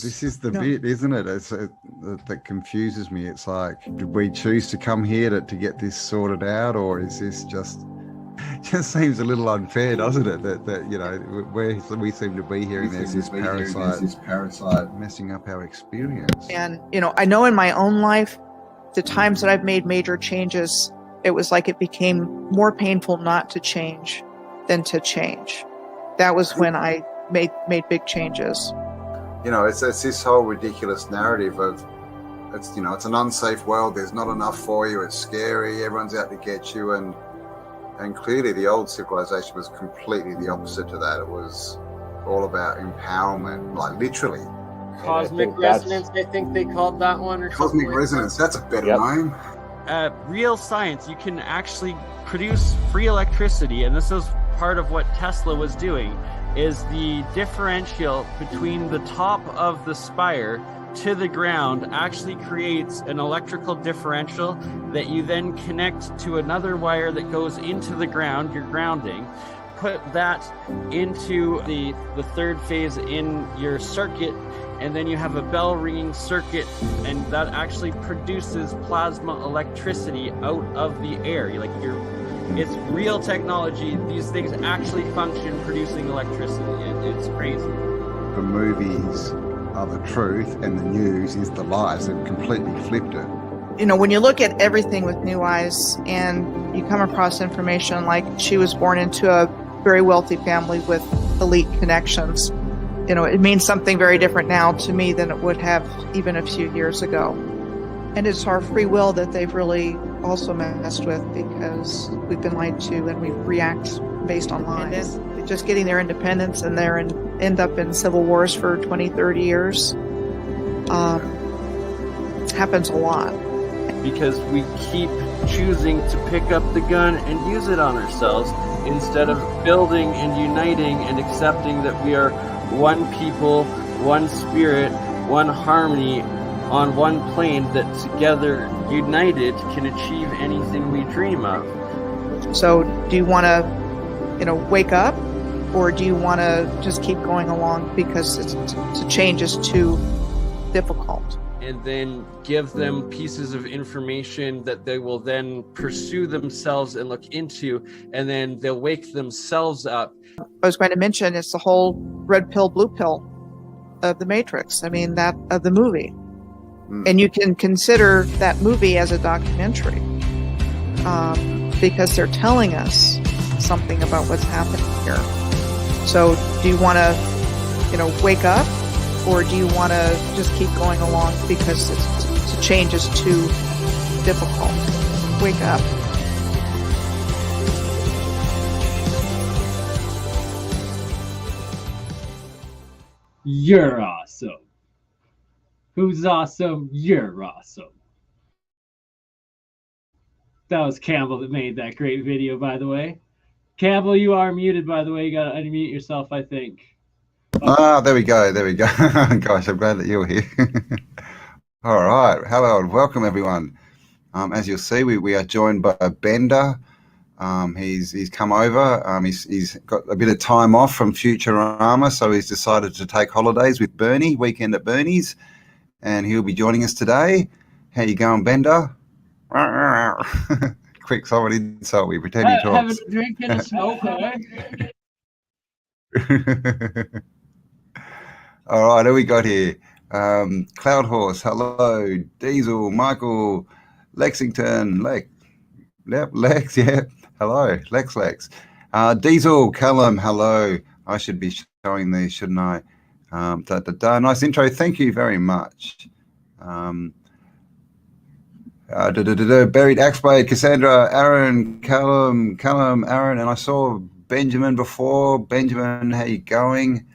this is the bit, isn't it? That confuses me. It's like, did we choose to come here to get this sorted out, or is this just seems a little unfair, doesn't it? That you know, we seem to be here, and there's this parasite messing up our experience. And you know, I know in my own life, the times that I've made major changes, it was like it became more painful not to change than to change. That was when I made big changes. You know, it's this whole ridiculous narrative of, it's, you know, it's an unsafe world. There's not enough for you. It's scary. Everyone's out to get you. And clearly the old civilization was completely the opposite to that. It was all about empowerment, like literally. Cosmic resonance, I think they called that one. Or Cosmic resonance, that's a better name. Real science, you can actually produce free electricity, and this is part of what Tesla was doing, is the differential between the top of the spire to the ground actually creates an electrical differential that you then connect to another wire that goes into the ground, your grounding. Put that into the third phase in your circuit, and then you have a bell ringing circuit, and that actually produces plasma electricity out of the air. It's real technology. These things actually function producing electricity. It's crazy. The movies are the truth and the news is the lies. They've completely flipped it. You know, when you look at everything with new eyes and you come across information like she was born into a very wealthy family with elite connections, you know, it means something very different now to me than it would have even a few years ago. And it's our free will that they've really also messed with, because we've been lied to and we react based on lies. Just getting their independence and end up in civil wars for 20, 30 years happens a lot. Because we keep choosing to pick up the gun and use it on ourselves instead of building and uniting and accepting that we are one people, one spirit, one harmony, on one plane that together, united, can achieve anything we dream of. So do you want to, you know, wake up, or do you want to just keep going along because the change is too difficult? And then give them pieces of information that they will then pursue themselves and look into, and then they'll wake themselves up. I was going to mention, it's the whole red pill, blue pill of the Matrix. I mean, that of the movie. And you can consider that movie as a documentary because they're telling us something about what's happening here. So do you want to, you know, wake up, or do you want to just keep going along because the change is too difficult? Wake up. You're awesome. Who's awesome? You're awesome. That was Campbell that made that great video, by the way. Campbell, you are muted, by the way. You got to unmute yourself, I think. There we go. Gosh, I'm glad that you're here. All right. Hello and welcome, everyone. As you'll see, we are joined by Bender. He's come over. He's got a bit of time off from Futurama, so he's decided to take holidays with Bernie, weekend at Bernie's, and he'll be joining us today. How you going, Bender? Quick, someone insult me. Pretend he talks. Having a drink and a smoke, All right, who we got here? Cloud Horse, hello. Diesel, Michael, Lexington, Lex, yeah. Hello, Lex. Diesel, Callum, hello. I should be showing these, shouldn't I? Nice intro. Thank you very much. Buried Axeblade, Cassandra, Aaron, Callum, Aaron, and I saw Benjamin before. Benjamin, how you going?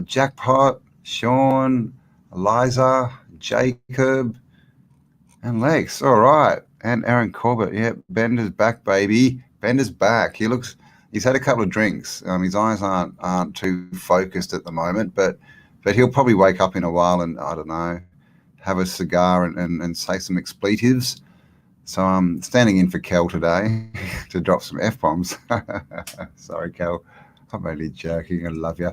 Jackpot, Sean, Eliza, Jacob, and Lex. All right. And Aaron Corbett. Yeah, Bender's back, baby. Bender's back. He's had a couple of drinks. His eyes aren't too focused at the moment, but he'll probably wake up in a while and, I don't know, have a cigar and say some expletives. So I'm standing in for Kel today to drop some F-bombs. Sorry, Kel. I'm only joking. I love you.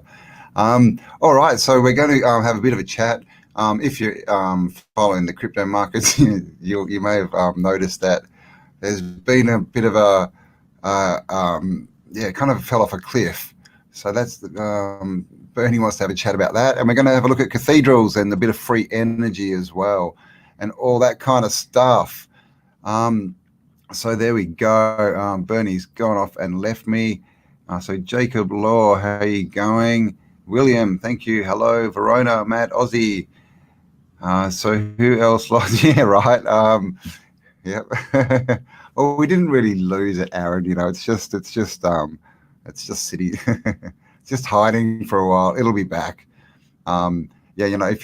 All right, so we're going to have a bit of a chat. If you're following the crypto markets, you may have noticed that there's been a bit of a kind of fell off a cliff. So that's Bernie wants to have a chat about that, and we're going to have a look at cathedrals and a bit of free energy as well, and all that kind of stuff. So there we go. Bernie's gone off and left me. So Jacob Law, how are you going? William, thank you. Hello, Verona, Matt, Aussie. So who else lost? Yeah, right. Yep. Well, we didn't really lose it, Aaron. It's just sitting, just hiding for a while. It'll be back. If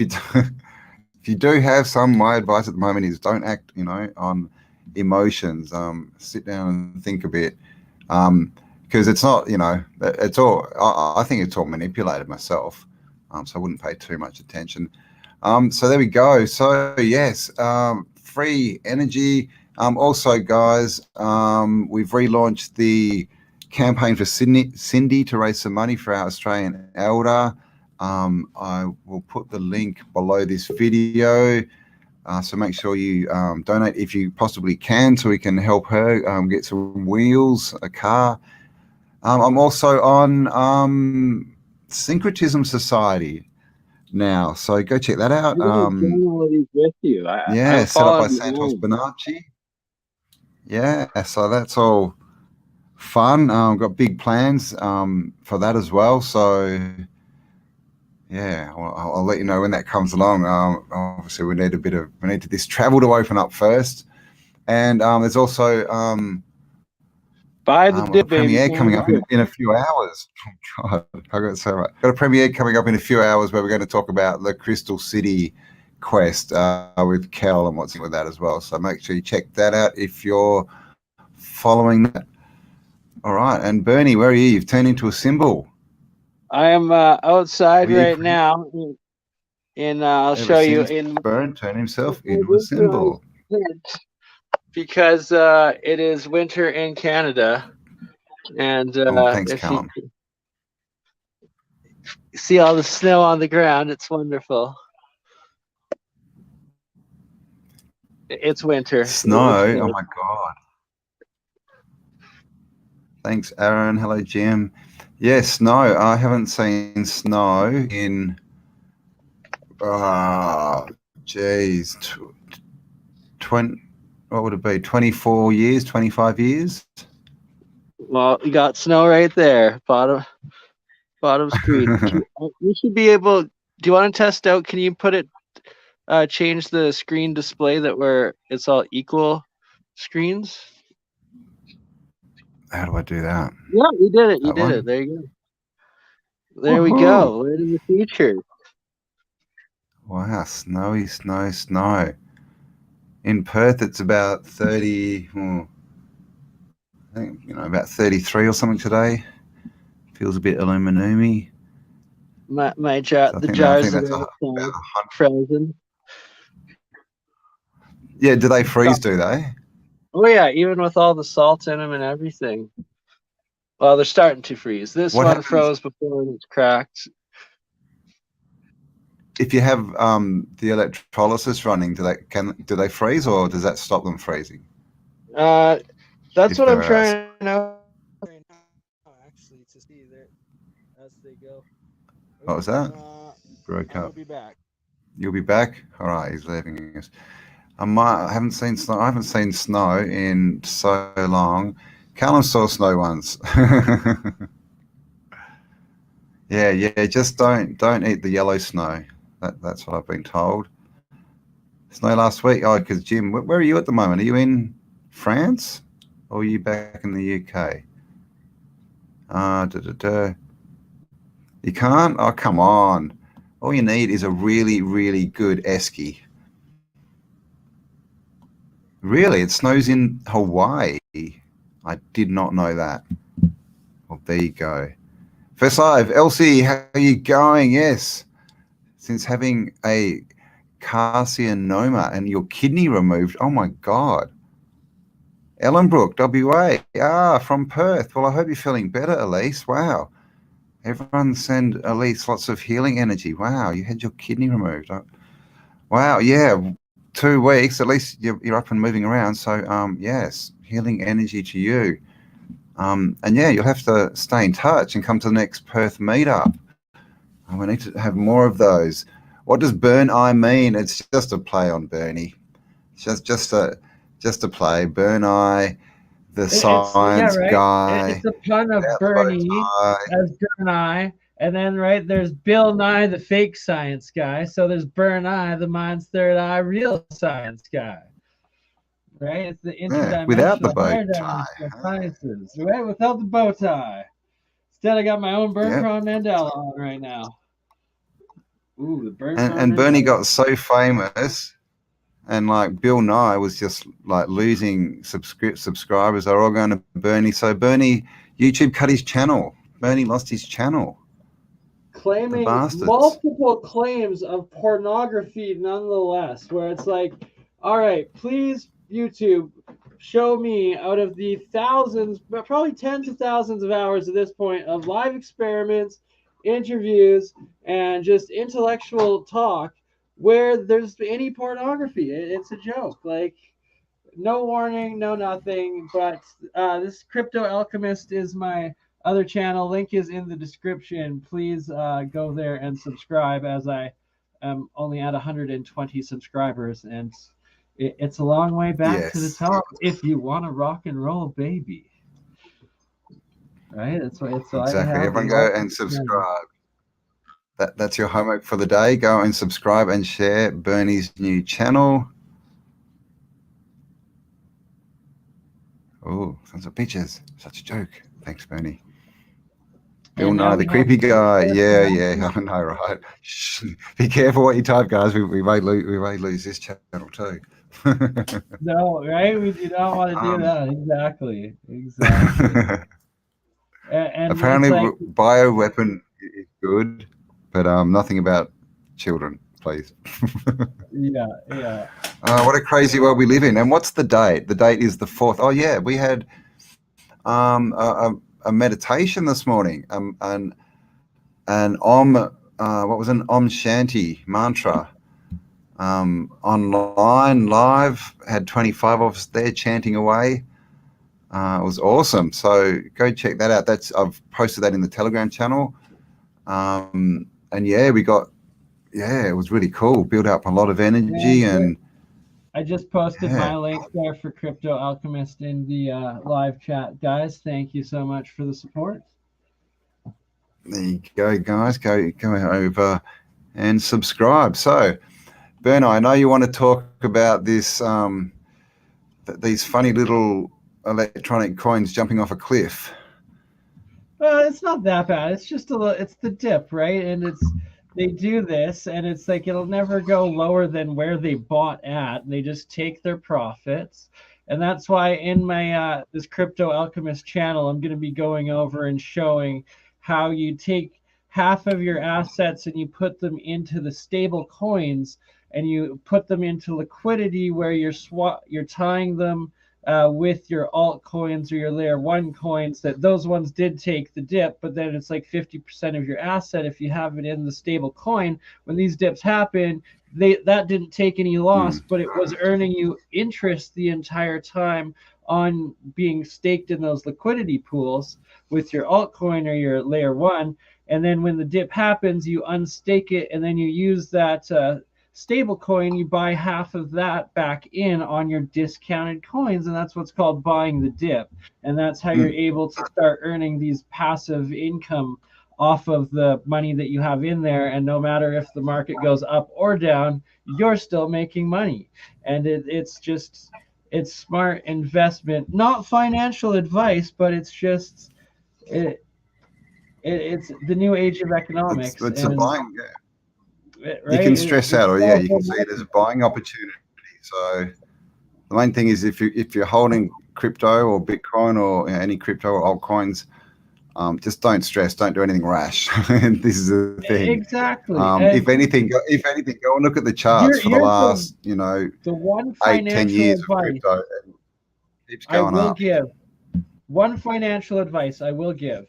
you do have some, my advice at the moment is don't act, on emotions. Sit down and think a bit. Because it's not, it's all, I think it's all manipulated myself. So I wouldn't pay too much attention. So there we go. So yes, free energy. Also, guys, we've relaunched the campaign for Cindy to raise some money for our Australian elder. I will put the link below this video. So make sure you donate if you possibly can, so we can help her get some wheels, a car. I'm also on Syncretism Society now, so go check that out. With you. Set up by Santos Bonacci. Yeah, so that's all fun. Got big plans for that as well. So yeah, I'll let you know when that comes along. Obviously, we need this travel to open up first, and there's also a premiere coming up in a few hours. Oh, God, I got so much. Got a premiere coming up in a few hours where we're going to talk about the Crystal City quest with Kel and what's in with that as well. So make sure you check that out if you're following that. All right, and Bernie, where are you? You've turned into a symbol. I am outside right now. I'll show you. Burn turned himself into a symbol. Because it is winter in Canada, and thanks, Callum. You see all the snow on the ground. It's wonderful. It's winter. Snow. Oh my God. Thanks, Aaron. Hello, Jim. Yeah, snow. I haven't seen snow in, geez, 20. What would it be? 24 years, 25 years? Well, you got snow right there, bottom screen. You should be able. Do you want to test out? Can you put it? Change the screen display where it's all equal screens. How do I do that? Yeah, you did it. You did it. There you go. There we go. Right in the future. Wow, snowy, snow. In Perth, it's about 30. I think about 33 or something today. Feels a bit aluminum-y. The jars are frozen. Yeah, do they freeze? Do they? Oh yeah, even with all the salt in them and everything. Well, they're starting to freeze. This one froze before it's cracked. If you have the electrolysis running, do they freeze, or does that stop them freezing? That's what I'm trying now. Actually, to see there as they go. What was that? Broke up. I'll be back. You'll be back. All right, he's leaving us. I haven't seen snow. I haven't seen snow in so long. Callum saw snow once. Yeah. Just don't eat the yellow snow. That's what I've been told. Snow last week. Oh, because Jim, where are you at the moment? Are you in France, or are you back in the UK? You can't. Oh, come on. All you need is a really, really good esky. Really, it snows in Hawaii. I did not know that. Well, there you go. First live, Elsie, how are you going? Yes. Since having a carcinoma and your kidney removed, oh my God. Ellenbrook, WA, from Perth. Well, I hope you're feeling better, Elise. Wow. Everyone send Elise lots of healing energy. Wow, you had your kidney removed. Wow, yeah, 2 weeks. At least you're up and moving around. So, yes, healing energy to you. And yeah, you'll have to stay in touch and come to the next Perth meetup. We need to have more of those. What does burn eye mean? It's just a play on Bernie. It's just a play. Burn eye, the science guy. It's a pun of Bernie as Burn Eye, and then there's Bill Nye, the fake science guy. So there's Burn Eye, the mind's third eye, real science guy. Right? It's the interdimensional, without the bow tie sciences. Right? Without the bow tie. Instead, I got my own Bertrand Mandela on right now. Ooh, the Bertrand and Bernie got so famous. And like Bill Nye was just like losing subscribers. They're all going to Bernie. So Bernie, YouTube cut his channel. Bernie lost his channel. Claiming multiple claims of pornography nonetheless, where it's like, all right, please, YouTube, show me out of the thousands, probably tens of thousands of hours at this point of live experiments, interviews, and just intellectual talk, where there's any pornography. It's a joke. Like, no warning, no nothing. But this Crypto Alchemist is my other channel. Link is in the description. Please go there and subscribe, as I am only at 120 subscribers, and it's a long way back to the top if you want to rock and roll, baby. Right? That's why it's exactly. Everyone go and subscribe. That's your homework for the day. Go and subscribe and share Bernie's new channel. Oh, sons of bitches. Such a joke. Thanks, Bernie. Bill Nye, the creepy guy. Yeah. I know, right? Shh. Be careful what you type, guys. We may lose this channel too. No, right? We do not want to do that. Exactly. And apparently, bioweapon is good. But nothing about children, please. Yeah. What a crazy world we live in. And what's the date? The date is the 4th. Oh, yeah, we had a meditation this morning. An Om Shanti mantra. Online, live, had 25 of us there chanting away. It was awesome. So go check that out. I've posted that in the Telegram channel. And yeah, it was really cool. Built up a lot of energy. And I just posted my link there for Crypto Alchemist in the live chat. Guys, thank you so much for the support. There you go, guys. Go over and subscribe. So, Berno, I know you want to talk about this, these funny little electronic coins jumping off a cliff. It's not that bad. It's just it's the dip, right? And they do this, and it's like it'll never go lower than where they bought at. They just take their profits, and that's why in my this Crypto Alchemist channel, I'm going to be going over and showing how you take half of your assets and you put them into the stable coins, and you put them into liquidity where you're tying them with your altcoins or your layer 1 coins. That those ones did take the dip, but then it's like 50% of your asset if you have it in the stable coin. When these dips happen, that didn't take any loss, but it was earning you interest the entire time on being staked in those liquidity pools with your altcoin or your layer 1. And then when the dip happens, you unstake it, and then you use that stable coin, you buy half of that back in on your discounted coins, and that's what's called buying the dip. And that's how you're able to start earning these passive income off of the money that you have in there. And no matter if the market goes up or down, you're still making money. And it's smart investment, not financial advice, but it's just it's the new age of economics. It's a buying, right? You can stress out, or you can see it as a buying opportunity. So the main thing is if you're holding crypto or Bitcoin or any crypto or altcoins, just don't stress, don't do anything rash. This is the thing. Exactly. If anything, go and look at the charts for the last, the one 8-10 years of crypto. It keeps going up. One financial advice I will give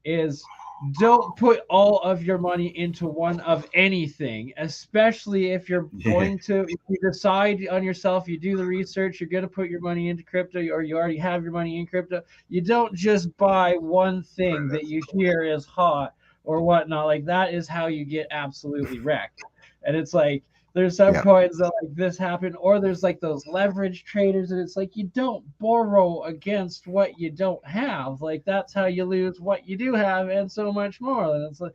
is don't put all of your money into one of anything, especially if you're going to, if you decide on yourself, you do the research, you're going to put your money into crypto, or you already have your money in crypto. You don't just buy one thing that you hear is hot or whatnot. Like, that is how you get absolutely wrecked. And it's like, there's some coins that like this happen, or there's like those leverage traders, and it's like, you don't borrow against what you don't have. Like, that's how you lose what you do have and so much more. And it's like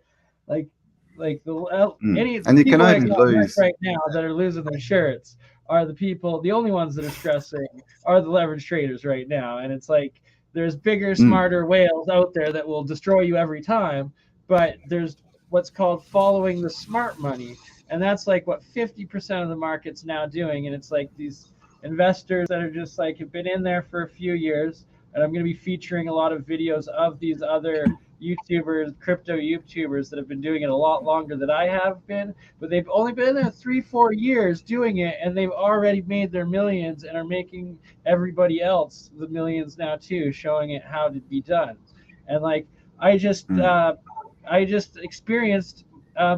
the any and you can people only that got lose right now that are losing their shirts are the people. The only ones that are stressing are the leverage traders right now. And it's like, there's bigger, smarter whales out there that will destroy you every time, but there's what's called following the smart money. And that's like what 50% of the market's now doing. And it's like these investors that are just like have been in there for a few years. And I'm going to be featuring a lot of videos of these other YouTubers, crypto YouTubers that have been doing it a lot longer than I have been. But they've only been there 3-4 years doing it, and they've already made their millions and are making everybody else the millions now too, showing it how to be done. And like I just experienced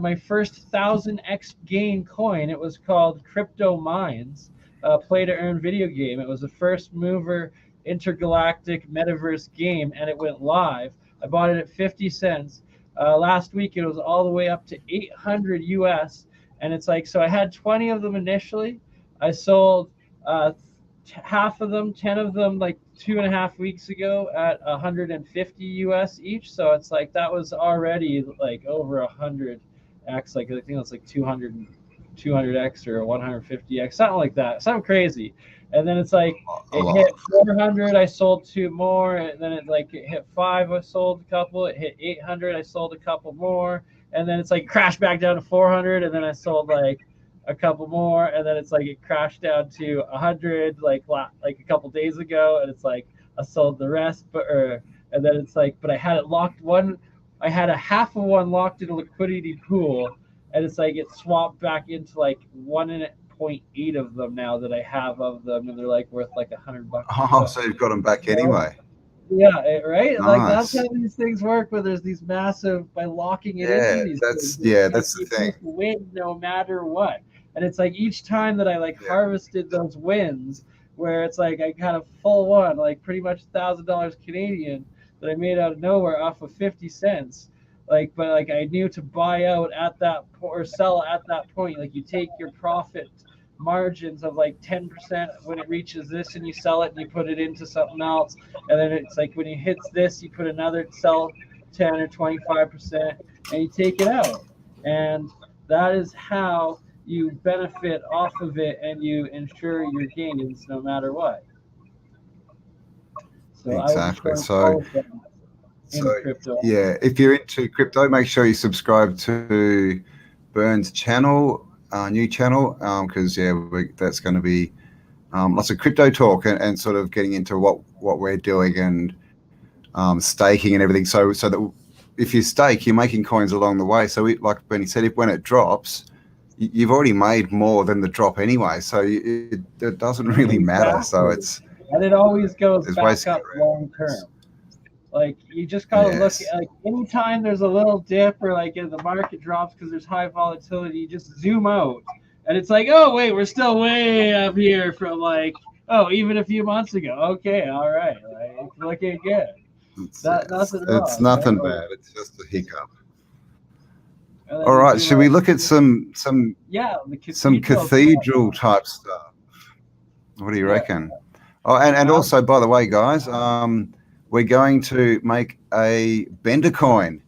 my first 1000x gain coin. It was called Crypto Mines, play to earn video game. It was the first mover intergalactic metaverse game, and it went live. I bought it at 50 cents. Last week it was all the way up to 800 US, and it's like, so I had 20 of them initially. I sold half of them, 10 of them, like 2.5 weeks ago at 150 US each. So it's like, that was already like over 100x. Like, I think it's like 200x or 150x, something like that, something crazy. And then it's like, it hit 400, I sold 2 more, and then it hit 5, I sold a couple, it hit 800, I sold a couple more, and then it's like crashed back down to 400, and then I sold like a couple more, and then it's like it crashed down to 100 like a couple days ago, and it's like I sold the rest, and then it's like, but I had it locked I had a half of one locked in a liquidity pool, and it's like it swapped back into like 1.8 of them now that I have of them, and they're like worth like $100. Oh, so you've got them back anyway. Yeah, right. Nice. Like, that's how these things work. Where there's these massive, by locking it into these things, that's the thing. Win no matter what. And it's like each time that I harvested those wins, where it's like I got a full one, like pretty much $1,000 Canadian that I made out of nowhere off of 50 cents. Like, but like I knew to buy out at that or sell at that point. Like, you take your profit margins of like 10% when it reaches this, and you sell it and you put it into something else, and then it's like when it hits this, you put another, sell 10 or 25%, and you take it out. And that is how you benefit off of it, and you ensure your gains no matter what. So exactly. So yeah, if you're into crypto, make sure you subscribe to Bern's channel, new channel, because that's going to be lots of crypto talk and sort of getting into what we're doing, and staking and everything. So that if you stake, you're making coins along the way. So like Bernie said, when it drops, you've already made more than the drop anyway. So it doesn't really matter. So and it always goes back up long term. Like, you just gotta look at, like, anytime there's a little dip or like the market drops because there's high volatility, you just zoom out, and it's like, oh wait, we're still way up here from like, oh, even a few months ago. Okay, all right, like, it's looking good. It's nothing right? bad. It's just a hiccup. All right, should we look at some cathedral type stuff? What do you reckon? Oh, and also, by the way, guys, we're going to make a Bender coin.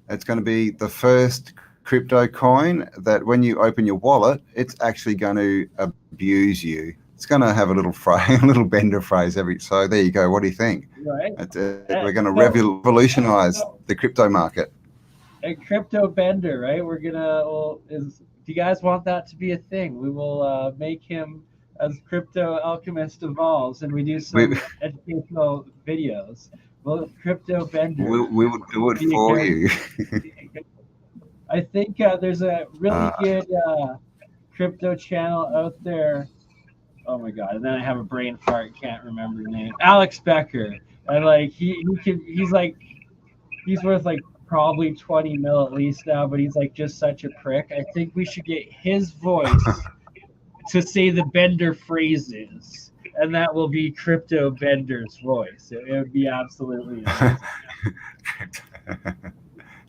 It's going to be the first crypto coin that when you open your wallet, it's actually going to abuse you. It's going to have a little Bender phrase so there you go. What do you think? Right. We're going to revolutionize the crypto market. A crypto Bender, right? We're gonna. Do you guys want that to be a thing? We will make him as Crypto Alchemist evolves, and we do some educational videos. Well, Crypto Bender. We will do it for you. I think there's a really good crypto channel out there. Oh my god! And then I have a brain fart. Can't remember the name. Alex Becker. And like he's worth like probably 20 mil at least now, but he's like just such a prick. I think we should get his voice to say the Bender phrases, and that will be Crypto Bender's voice. It would be absolutely amazing.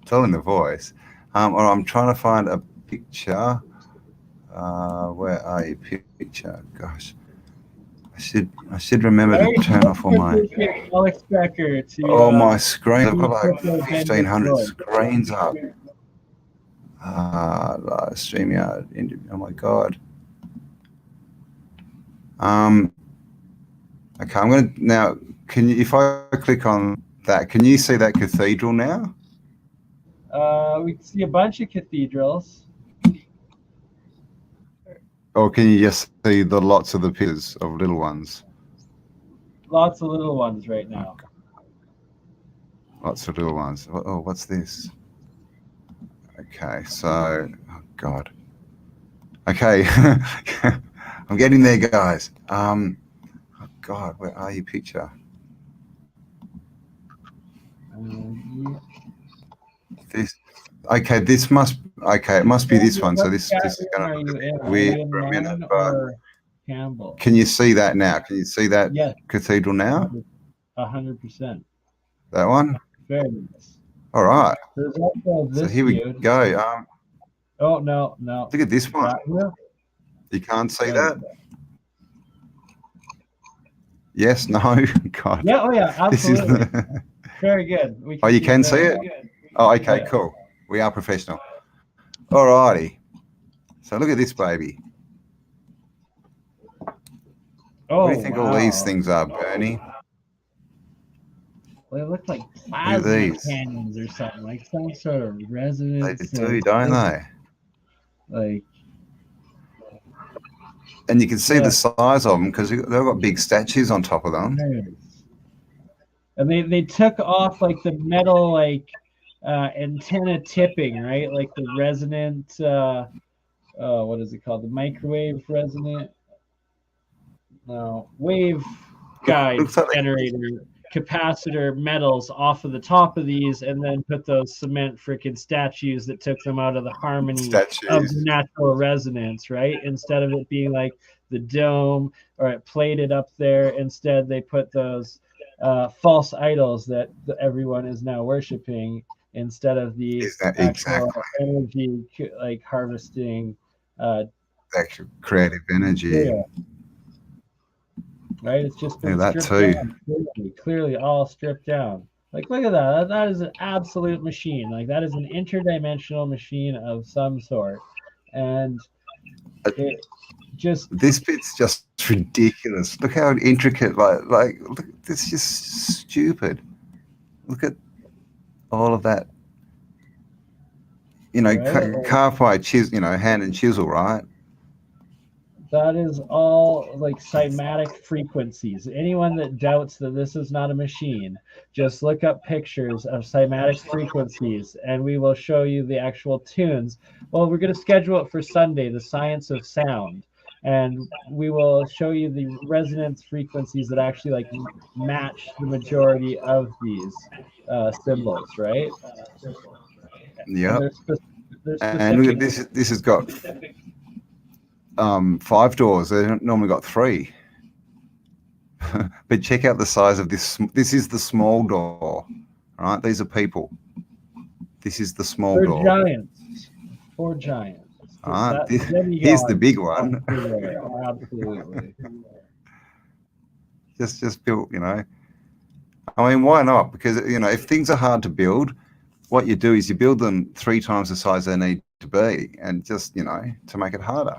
Telling the voice. Or I'm trying to find a picture. Where are you? Picture? Gosh, I should remember to turn off all my. Alex Becker to, oh, my screen. I've got like Crypto Bender's 1,500 voice. screens up. StreamYard. Oh my god. Okay, I'm gonna now. Can you, if I click on that, can you see that cathedral now? We can see a bunch of cathedrals. Or can you just see the lots of the pictures of little ones? Lots of little ones right now. Lots of little ones. Oh, what's this? Okay, so, oh God. Okay, I'm getting there, guys. Oh God, where are you, picture? This. Okay, this must. Okay, it must be this one. So this is going to be weird for a minute. But Campbell. can you see that now? Can you see that cathedral now? 100%. That one. Very nice. All right. There's also this So here we dude. go. Oh no. Look at this one. You can't see that? Yes, no, God. Yeah, oh yeah, absolutely. This is very good. Oh, you can see it? Oh, okay, cool. We are professional. All righty. So look at this baby. Oh, what do you think all these things are, Bernie? They look like plasma these. cannons or something, like some sort of resonance. They do, don't they? Like, and you can see the size of them because they've got big statues on top of them. And they took off like the metal antenna tipping, right? Like the resonant, what is it called? The microwave resonant, wave guide generator capacitor metals off of the top of these, and then put those cement freaking statues that took them out of the harmony of natural resonance, right? Instead of it being like the dome or it plated up there, instead they put those false idols that everyone is now worshiping instead of the actual energy like harvesting actual creative energy. Right, it's just been that stripped too. Down, clearly all stripped down. Like, look at that. That is an absolute machine. Like, that is an interdimensional machine of some sort, and it just this bit's just ridiculous. Look how intricate. Like look, this is just stupid. Look at all of that. You know, carved by hand and chisel, right? That is all like cymatic frequencies. Anyone that doubts that this is not a machine, just look up pictures of cymatic frequencies and we will show you the actual tunes. Well, we're going to schedule it for Sunday, the science of sound. And we will show you the resonance frequencies that actually like match the majority of these symbols, right? Yeah. And look at this. This has got 5 doors. They normally got 3. But check out the size of this. This is the small door. All right, these are people. This is the small door. Giants. 4 giants. All right, here's the big one. Absolutely. just built. I mean, why not? Because if things are hard to build, what you do is you build them 3 times the size they need to be, and just to make it harder.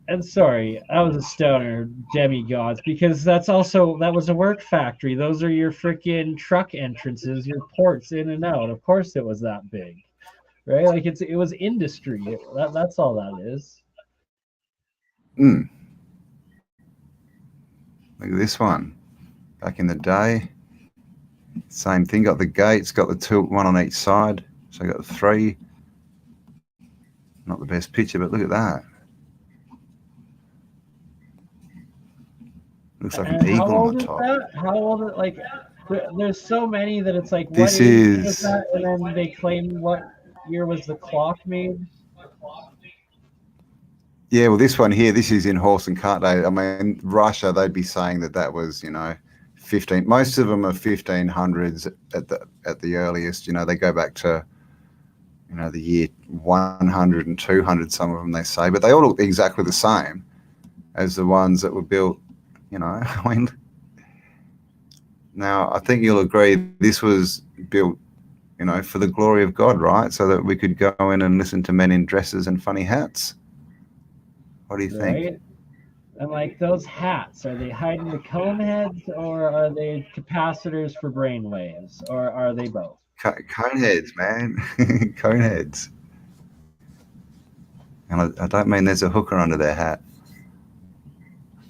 And sorry, I was a stoner demigods, because that was a work factory. Those are your freaking truck entrances, your ports in and out. Of course it was that big, right? Like it was industry. That's all that is. Look at this one. Back in the day, same thing. Got the gates, got the 2, 1 on each side. So I got 3. Not the best picture, but look at that. Looks like an eagle on the top. How old is There's so many that it's like, what This age was is, that? And then they claim what year was the clock made. yeah, well, this one here, this is in horse and cart day. I mean, Russia, they'd be saying that was, 15. Most of them are 1500s at the earliest. They go back to, the year 100 and 200. Some of them they say, but they all look exactly the same as the ones that were built. I mean, now I think you'll agree this was built, for the glory of God, right? So that we could go in and listen to men in dresses and funny hats. What do you think? Right? And like those hats, are they hiding the cone heads, or are they capacitors for brain waves, or are they both? Cone heads, man. Cone heads. And I don't mean there's a hooker under their hat.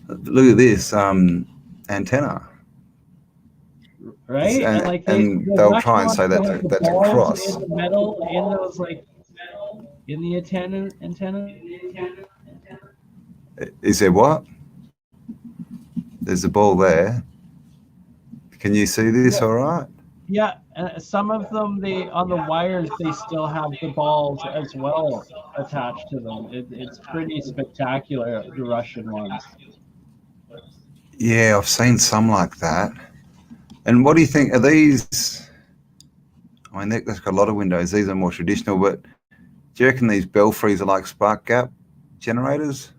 Look at this antenna. Right? And, like they'll try and say that's a cross. In the metal, in those in the antenna. Is there what? There's a ball there. Can you see this all right? Yeah, some of them, on the wires, they still have the balls as well attached to them. It's pretty spectacular, the Russian ones. Yeah, I've seen some like that. And what do you think? Are these, I mean, they've got a lot of windows. These are more traditional, but do you reckon these belfries are like spark gap generators?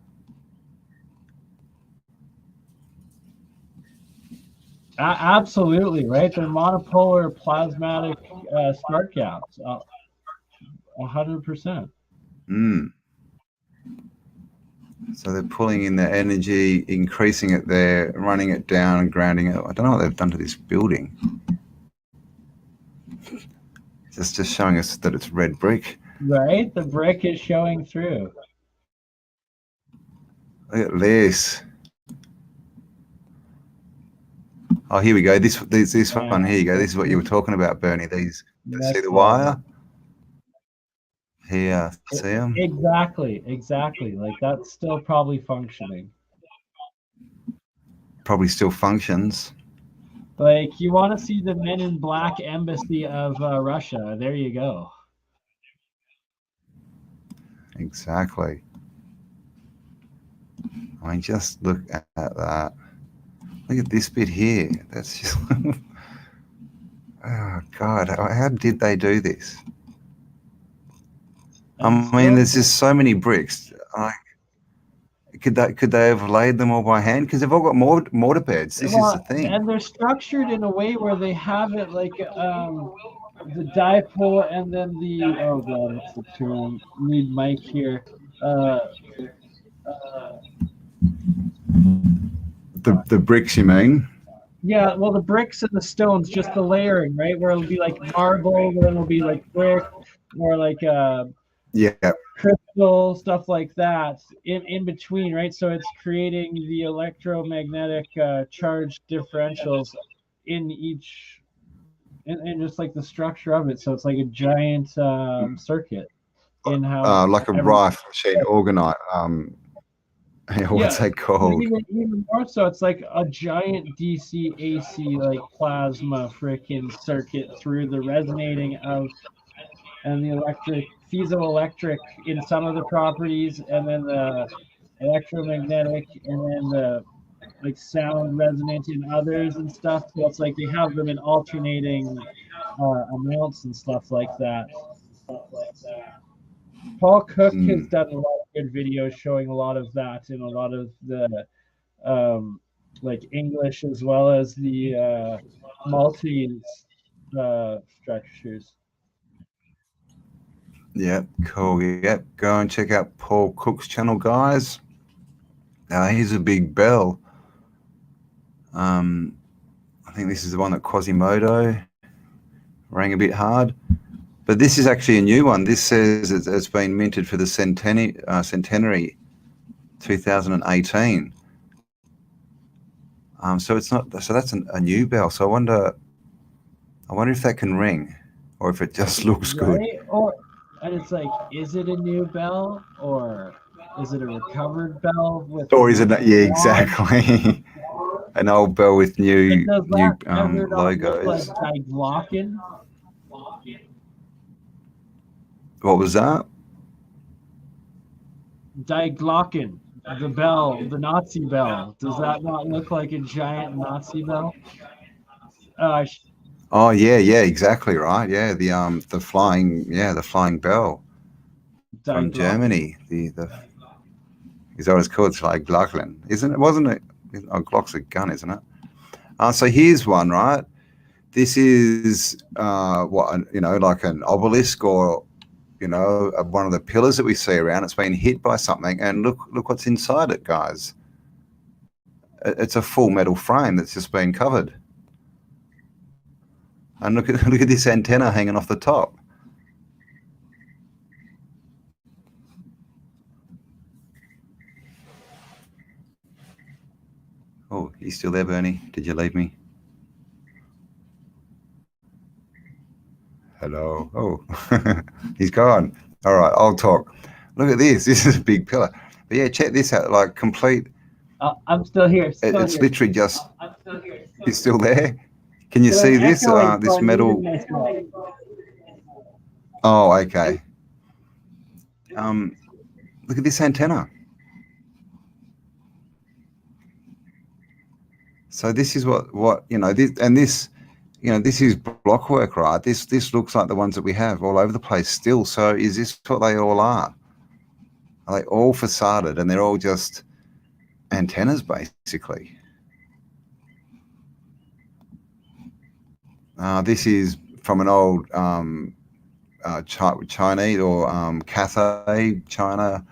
Absolutely, right? They're monopolar plasmatic spark gaps, 100%. So they're pulling in the energy, increasing it there, running it down and grounding it. I don't know what they've done to this building. It's just showing us that it's red brick. Right? The brick is showing through. Look at this. Oh, here we go. This one. Here you go. This is what you were talking about, Bernie. These. See the wire? Here, see them? Exactly. Like that's still probably functioning. Probably still functions. Like you want to see the Men in Black embassy of Russia? There you go. Exactly. I mean, just look at that. Look at this bit here. That's just, oh God, how did they do this? I mean, there's just so many bricks. Like, could they have laid them all by hand? Because they've all got mortar beds. This is the thing. And they're structured in a way where they have it like the dipole and then the, oh God, what's the term? Need Mike here. The bricks, you mean? Yeah, well, the bricks and the stones, just the layering, right? Where it'll be like marble, then it'll be like brick, or like yeah, crystal, stuff like that in between, right? So it's creating the electromagnetic charge differentials in each, and just like the structure of it. So it's like a giant circuit in how like a rifle machine, organite. What's that called? Even more so, it's like a giant DC AC like plasma freaking circuit through the resonating of and the electric piezoelectric in some of the properties, and then the electromagnetic, and then the like sound resonant in others and stuff. So it's like they have them in alternating amounts and stuff like that. Paul Cook has done a lot of good videos showing a lot of that in a lot of the like English as well as the Maltese structures. Yep, cool. Yep, go and check out Paul Cook's channel, guys. Here's a big bell. I think this is the one that Quasimodo rang a bit hard. But this is actually a new one. This says it's been minted for the centenary 2018. So it's not. So that's a new bell. So I wonder if that can ring, or if it just looks good. And it's like, is it a new bell, or is it a recovered bell with? Or is it? Yeah, exactly. an old bell with new Does that ever not look logos. like Diglocken? What was that? Diglocken, the bell, the Nazi bell. Does that not look like a giant Nazi bell? Oh yeah, exactly right. Yeah, the flying bell from Germany. The is that what it's called? It's like Glockland, isn't it? Wasn't it? Oh, Glock's a gun, isn't it? So here's one, right? This is like an obelisk, or one of the pillars that we see around. It's been hit by something, and look what's inside it, guys. It's a full metal frame that's just been covered. And look at this antenna hanging off the top. Oh, you still there, Bernie? Did you leave me? Hello. Oh, he's gone. All right, I'll talk. Look at this. This is a big pillar. But yeah, check this out. Like complete. I'm still here. It's literally just. I'm still here. You're still there? Can you see this? This metal. Oh, okay. Look at this antenna. So this is what this is blockwork, right? This looks like the ones that we have all over the place still. So is this what they all are? Are they all facaded and they're all just antennas basically? This is from an old Chinese or Cathay China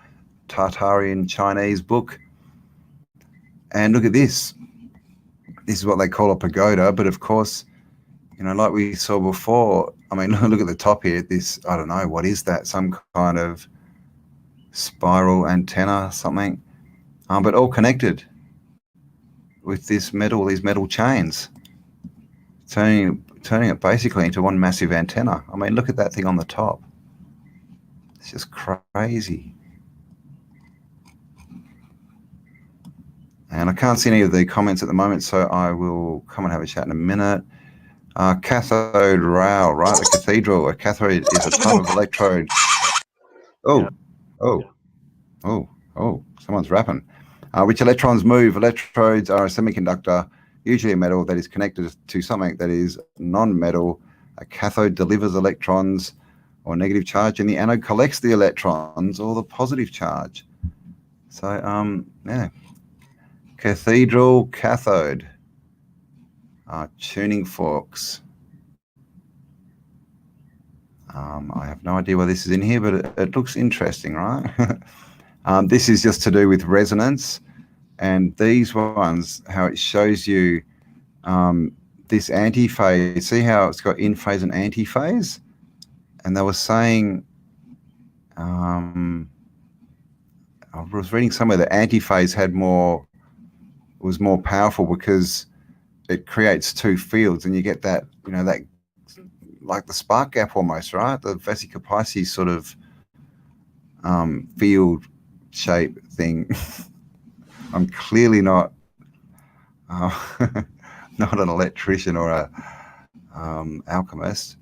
Tartarian Chinese book. And look at this. This is what they call a pagoda, but of course, like we saw before, I mean, look at the top here. This, I don't know, what is that? Some kind of spiral antenna, something, but all connected with these metal chains, turning it basically into one massive antenna. I mean, look at that thing on the top. It's just crazy. And I can't see any of the comments at the moment, so I will come and have a chat in a minute. Cathode rail, right? The cathedral. A cathode is a type of electrode. Oh, someone's rapping. Which electrons move. Electrodes are a semiconductor, usually a metal, that is connected to something that is non-metal. A cathode delivers electrons or negative charge, and the anode collects the electrons or the positive charge. So, yeah. Cathedral cathode. Tuning forks. I have no idea why this is in here, but it looks interesting, right? This is just to do with resonance, and these ones, how it shows you this antiphase. See how it's got in phase and antiphase? And they were saying, I was reading somewhere that antiphase was more powerful because it creates two fields, and you get that, that like the spark gap almost, right? The Vesica Pisces sort of field shape thing. I'm clearly not not an electrician or a alchemist.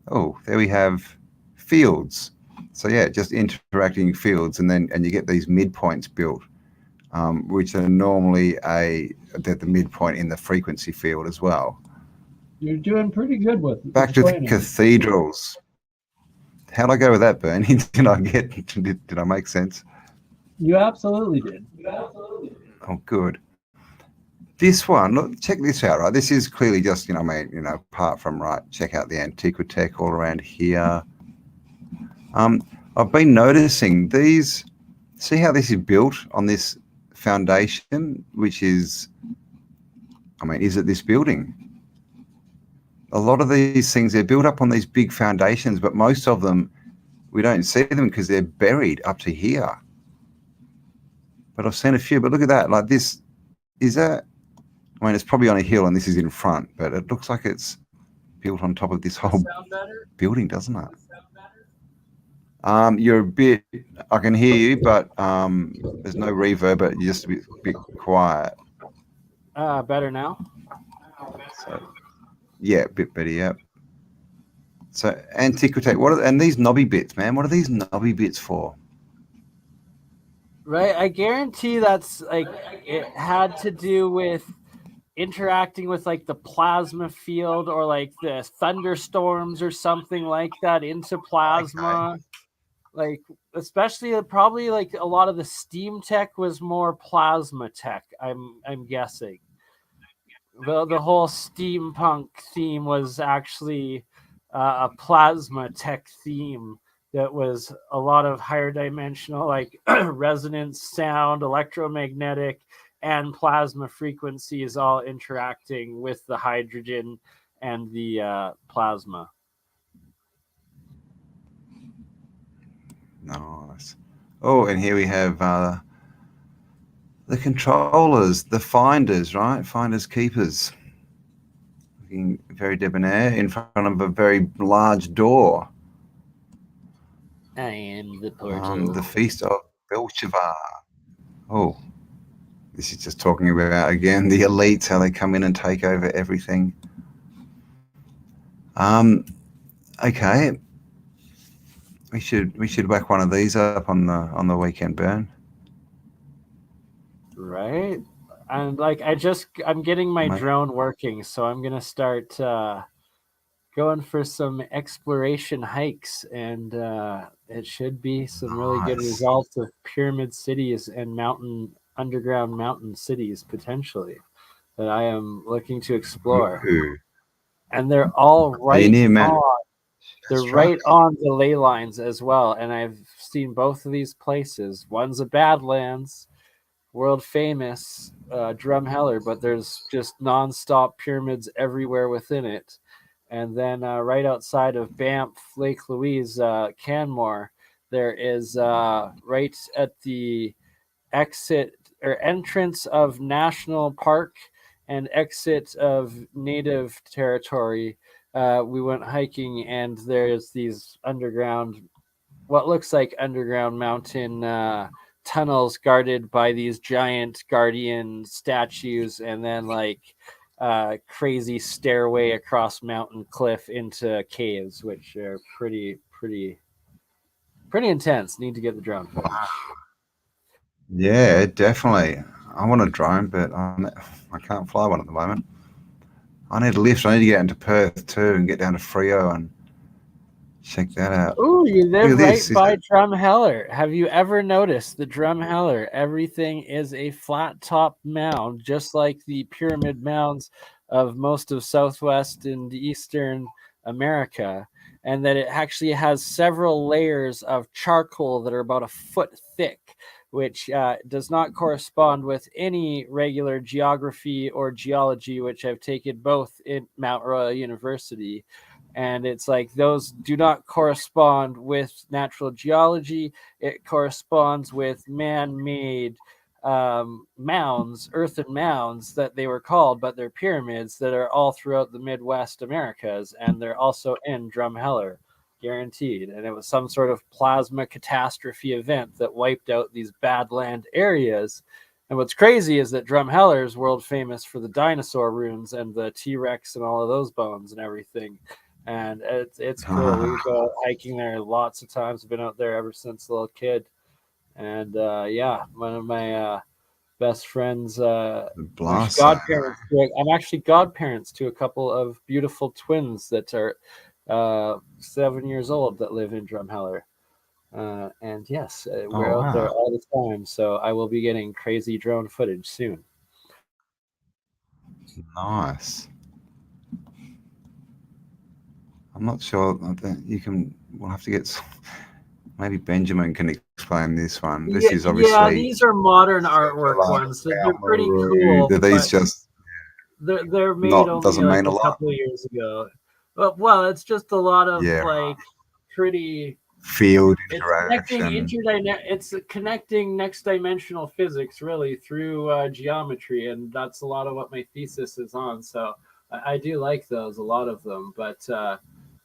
Oh, there we have fields. So yeah, just interacting fields, and you get these midpoints built, which are normally at the midpoint in the frequency field as well. You're doing pretty good with it. Back to the cathedrals. How'd I go with that, Bernie? Did I make sense? You absolutely did. Oh, good. This one, look, check this out, right? This is clearly just, apart from, right, check out the Antiquitech all around here. I've been noticing these, see how this is built on this foundation, which is, is it this building? A lot of these things, they're built up on these big foundations, but most of them, we don't see them because they're buried up to here. But I've seen a few, but look at that, like this, is that, it's probably on a hill and this is in front, but it looks like it's built on top of this whole building, doesn't it? You're a bit, I can hear you, but there's no reverb, but you're just a bit quiet. Better now. So, yeah, a bit better, yeah. So antiquity, and these knobby bits, man? What are these knobby bits for? Right, I guarantee that's like it had to do with interacting with like the plasma field or like the thunderstorms or something like that into plasma. Okay. Like especially probably like a lot of the steam tech was more plasma tech. I'm guessing. The whole steampunk theme was actually a plasma tech theme that was a lot of higher dimensional like resonance sound, electromagnetic, and plasma frequencies all interacting with the hydrogen and the plasma. Nice. Oh, and here we have the controllers, the finders, right? Finders keepers. Looking very debonair in front of a very large door. I am the portal. The Feast of Belshazzar. Oh, this is just talking about, again, the elites, how they come in and take over everything. Okay. We should whack one of these up on the weekend burn. Right? And like I'm getting my drone working, so I'm gonna start going for some exploration hikes, and it should be some really good results of pyramid cities and underground mountain cities potentially that I am looking to explore. Ooh. And they're all right near on. They're right. right on the ley lines as well, and I've seen both of these places. One's a Badlands, world famous Drumheller, but there's just nonstop pyramids everywhere within it. And then right outside of Banff, Lake Louise, Canmore, there is right at the exit or entrance of national park and exit of native territory. We went hiking, and there's these what looks like underground mountain tunnels guarded by these giant guardian statues, and then like crazy stairway across mountain cliff into caves, which are pretty intense. Need to get the drone footage. Yeah, definitely. I want a drone, but I can't fly one at the moment. I need a lift. I need to get into Perth too and get down to Freo and check that out. Ooh, you live right by Drumheller. Have you ever noticed the Drumheller? Everything is a flat top mound, just like the pyramid mounds of most of Southwest and Eastern America, and that it actually has several layers of charcoal that are about a foot thick, which does not correspond with any regular geography or geology, which I've taken both in Mount Royal University. And it's like those do not correspond with natural geology. It corresponds with man-made mounds, earthen mounds that they were called, but they're pyramids that are all throughout the Midwest Americas, and they're also in Drumheller, guaranteed. And it was some sort of plasma catastrophe event that wiped out these Badland areas. And what's crazy is that Drumheller is world famous for the dinosaur ruins and the T-Rex and all of those bones and everything. And it's cool. We go hiking there lots of times. I've been out there ever since a little kid. And yeah, one of my best friends, godparents. I'm actually godparents to a couple of beautiful twins that are 7 years old that live in Drumheller. And yes, we're out there all the time. So I will be getting crazy drone footage soon. Nice. I'm not sure that you can. We'll have to get. Maybe Benjamin can explain this one. This is obviously. These are modern artwork ones. They're pretty cool. These just. They're made only like a couple of years ago. But well, it's just a lot of like pretty field interaction. It's connecting next dimensional physics really through geometry, and that's a lot of what my thesis is on. So I do like those, a lot of them, but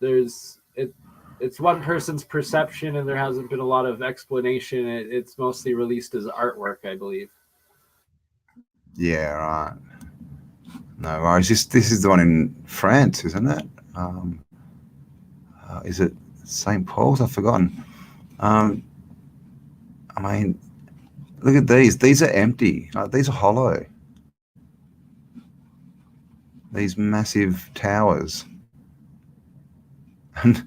it's one person's perception, and there hasn't been a lot of explanation. It's mostly released as artwork, I believe. Yeah, right. No worries. This is the one in France, isn't it? Is it St. Paul's? I've forgotten. I mean, look at these. These are empty. These are hollow. These massive towers. And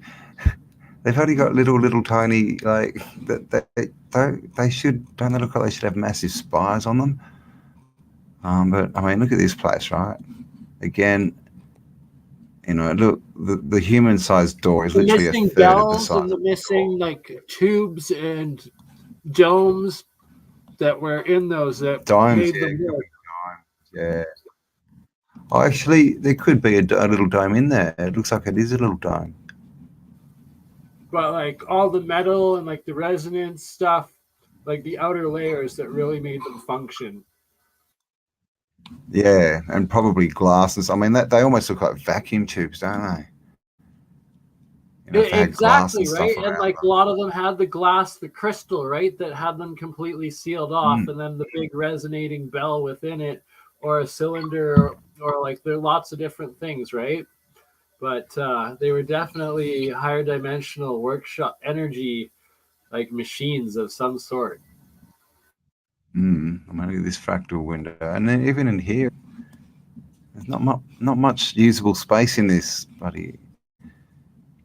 they've only got little tiny, like, they should, don't they look like they should have massive spires on them? But I mean, look at this place, right? Again, you know, look, the human-sized door is literally a third of the size. And the missing like tubes and domes that were in those that Domes, made them work. Yeah. Oh, actually, there could be a little dome in there. It looks like it is a little dome. But like all the metal and like the resonance stuff, like the outer layers that really made them function. Yeah, and probably glasses. I mean, that they almost look like vacuum tubes, don't they? You know, if they had glass Exactly, and stuff right? And around like them. a lot of them had the glass, the crystal, right? That had them completely sealed off, and then the big resonating bell within it, or a cylinder, or like there are lots of different things, right? But they were definitely higher dimensional workshop energy, like machines of some sort. I mean, look at this fractal window, and then even in here, there's not much usable space in this bloody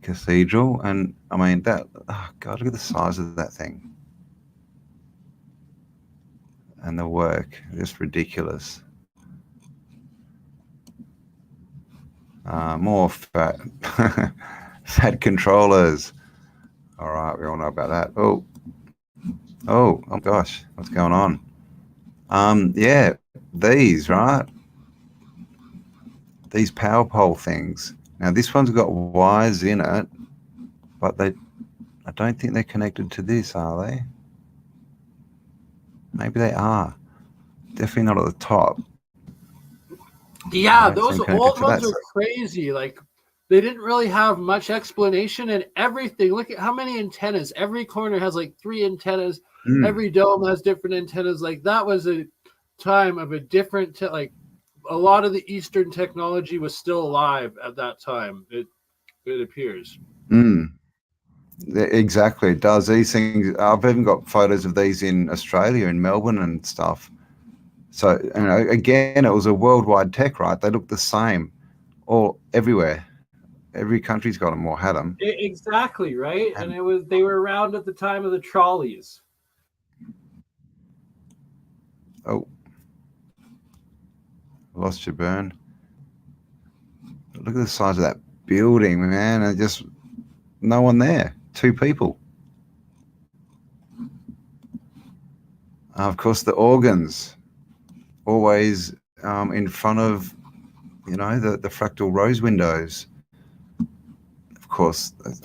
cathedral. And I mean, that, oh God, look at the size of that thing, and the work, just ridiculous. More fat controllers. All right, we all know about that. Oh gosh, what's going on? Yeah, these, right? These power pole things. Now this one's got wires in it, but I don't think they're connected to this, are they? Maybe they are. Definitely not at the top. Yeah, Right, those so I'm old connected to ones that are crazy. Like they didn't really have much explanation, and everything. Look at how many antennas. Every corner has like 3 antennas. Every dome has different antennas. Like that was a time of a different like a lot of the Eastern technology was still alive at that time. It appears. Exactly, it does. These things, I've even got photos of these in Australia, in Melbourne and stuff. So, you know, again, it was a worldwide tech, right? They look the same all everywhere. Every country's got them or had them. Exactly, right? And they were around at the time of the trolleys. Oh, lost your burn. Look at the size of that building, man. And just no one there. 2 people. Of course, the organs always in front of, you know, the fractal rose windows. Of course, this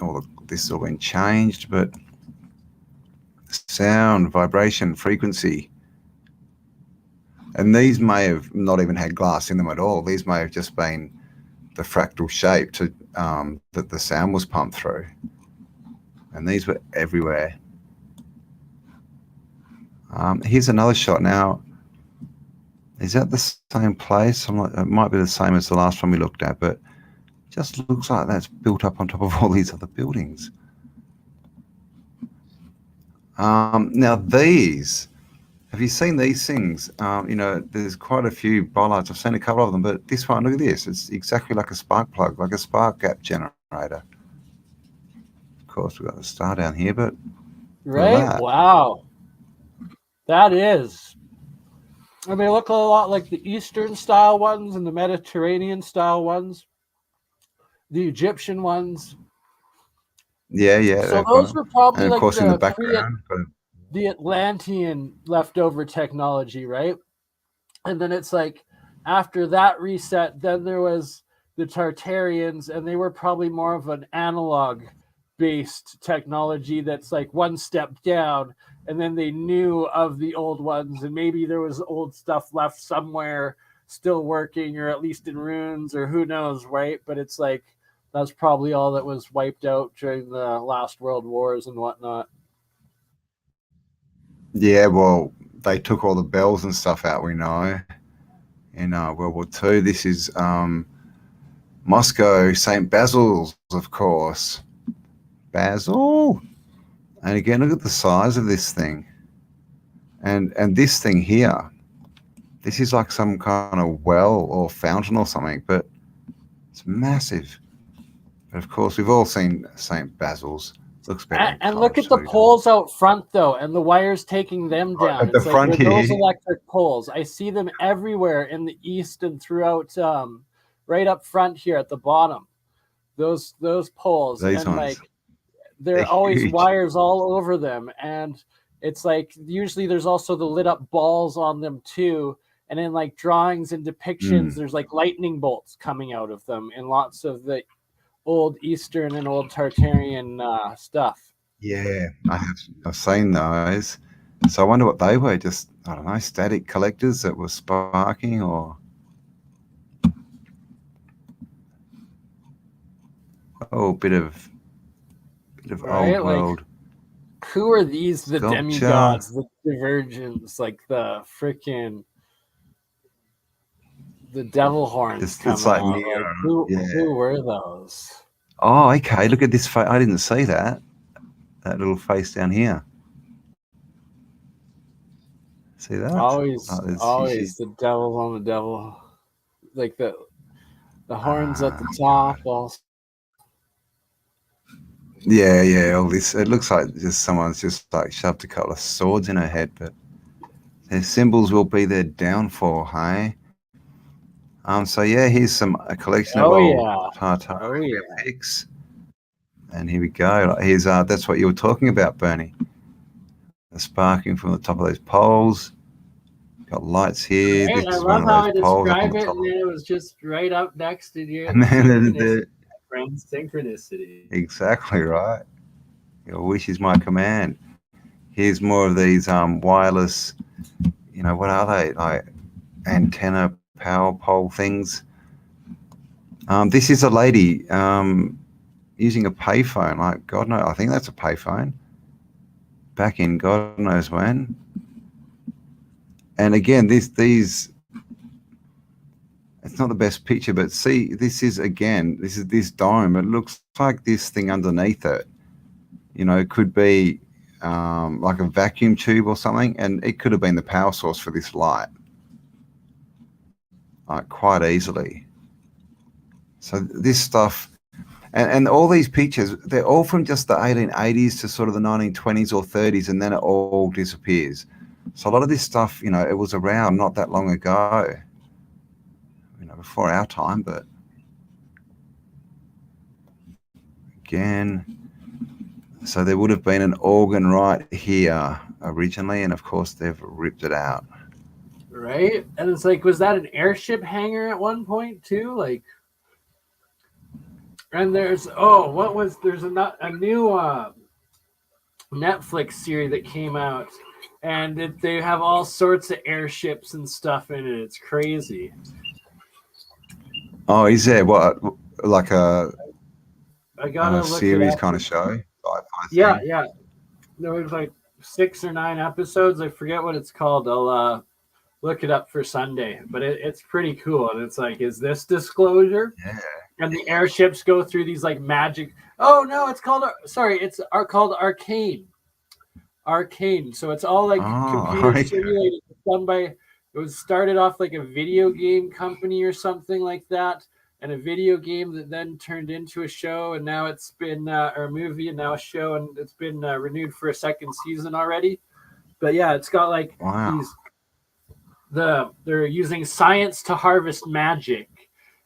has all been changed, but sound, vibration, frequency. And these may have not even had glass in them at all. These may have just been the fractal shape to that the sound was pumped through. And these were everywhere. Here's another shot now. Is that the same place? It might be the same as the last one we looked at, but it just looks like that's built up on top of all these other buildings. Now these, have you seen these things? You know, there's quite a few bollards. I've seen a couple of them, but this one, look at this. It's exactly like a spark plug, like a spark gap generator. Of course, we've got the star down here, but right? Wow. That is. I mean, they look a lot like the Eastern style ones and the Mediterranean style ones, the Egyptian ones. Yeah. So those were probably and of like course in the background, the Atlantean leftover technology, right? And then it's like after that reset, then there was the Tartarians, and they were probably more of an analog based technology that's like one step down, and then they knew of the old ones, and maybe there was old stuff left somewhere still working, or at least in ruins, or who knows, right? But it's like that's probably all that was wiped out during the last world wars and whatnot. Yeah, well, they took all the bells and stuff out, we know. in World War II. This is Moscow, St. Basil's, of course. Basil. And again, look at the size of this thing. And this thing here, this is like some kind of well or fountain or something, but it's massive. But of course, we've all seen St. Basil's. Looks better. And look at the poles out front, though, and the wires taking them down. At the front here. Those electric poles. I see them everywhere in the east and throughout, right up front here at the bottom. Those poles. These and ones. like they're always huge. wires all over them. And it's like usually there's also the lit up balls on them too. And in like drawings and depictions, there's like lightning bolts coming out of them in lots of the old Eastern and old Tartarian stuff. Yeah, I've seen those. So I wonder what they were. Just, I don't know, static collectors that were sparking, or bit of Right, old world. Who are these? The Sculpture. demigods, the divergents, like the freaking the devil horns It's coming like out. Neo, Like, who yeah. were those? Oh, okay. Look at this face. I didn't see that. That little face down here. See that? Always, Oh, always the devil on the devil, like the horns at the top. Also. Yeah. All this. It looks like just someone's just like shoved a couple of swords in her head, but their symbols will be their downfall, hey? So yeah, here's a collection of old Tartarian pics. And here we go. Here's that's what you were talking about, Bernie. The sparking from the top of those poles. Got lights here. Right, This I is love one how I of those poles up on describe the it, top. and then it was just right up next to you. And then Synchronicity. Exactly right. Your wish is my command. Here's more of these wireless, what are they? Like antenna power pole things. This is a lady using a payphone. Like, God knows, I think that's a payphone. Back in God knows when. And again, these it's not the best picture, but see, this is this dome. It looks like this thing underneath it, could be like a vacuum tube or something, and it could have been the power source for this light, quite easily. So this stuff, and all these pictures, they're all from just the 1880s to sort of the 1920s or 30s, and then it all disappears. So a lot of this stuff, it was around not that long ago, before our time, but again, so there would have been an organ right here originally, and of course they've ripped it out. Right? And it's like, was that an airship hangar at one point too? Like, and there's there's a new Netflix series that came out, and they have all sorts of airships and stuff in it. It's crazy. Oh, is there what, like a series kind of show? Yeah. There was like 6 or 9 episodes. I forget what it's called. I'll look it up for Sunday. But it's pretty cool. And it's like, is this disclosure? Yeah. And the airships go through these like magic. Oh no, it's called called Arcane. Arcane. So it's all like computer simulated, done by. It was started off like a video game company or something like that, and a video game that then turned into a show, and now it's been or a movie, and now a show, and it's been renewed for a second season already. But yeah, it's got like they're using science to harvest magic,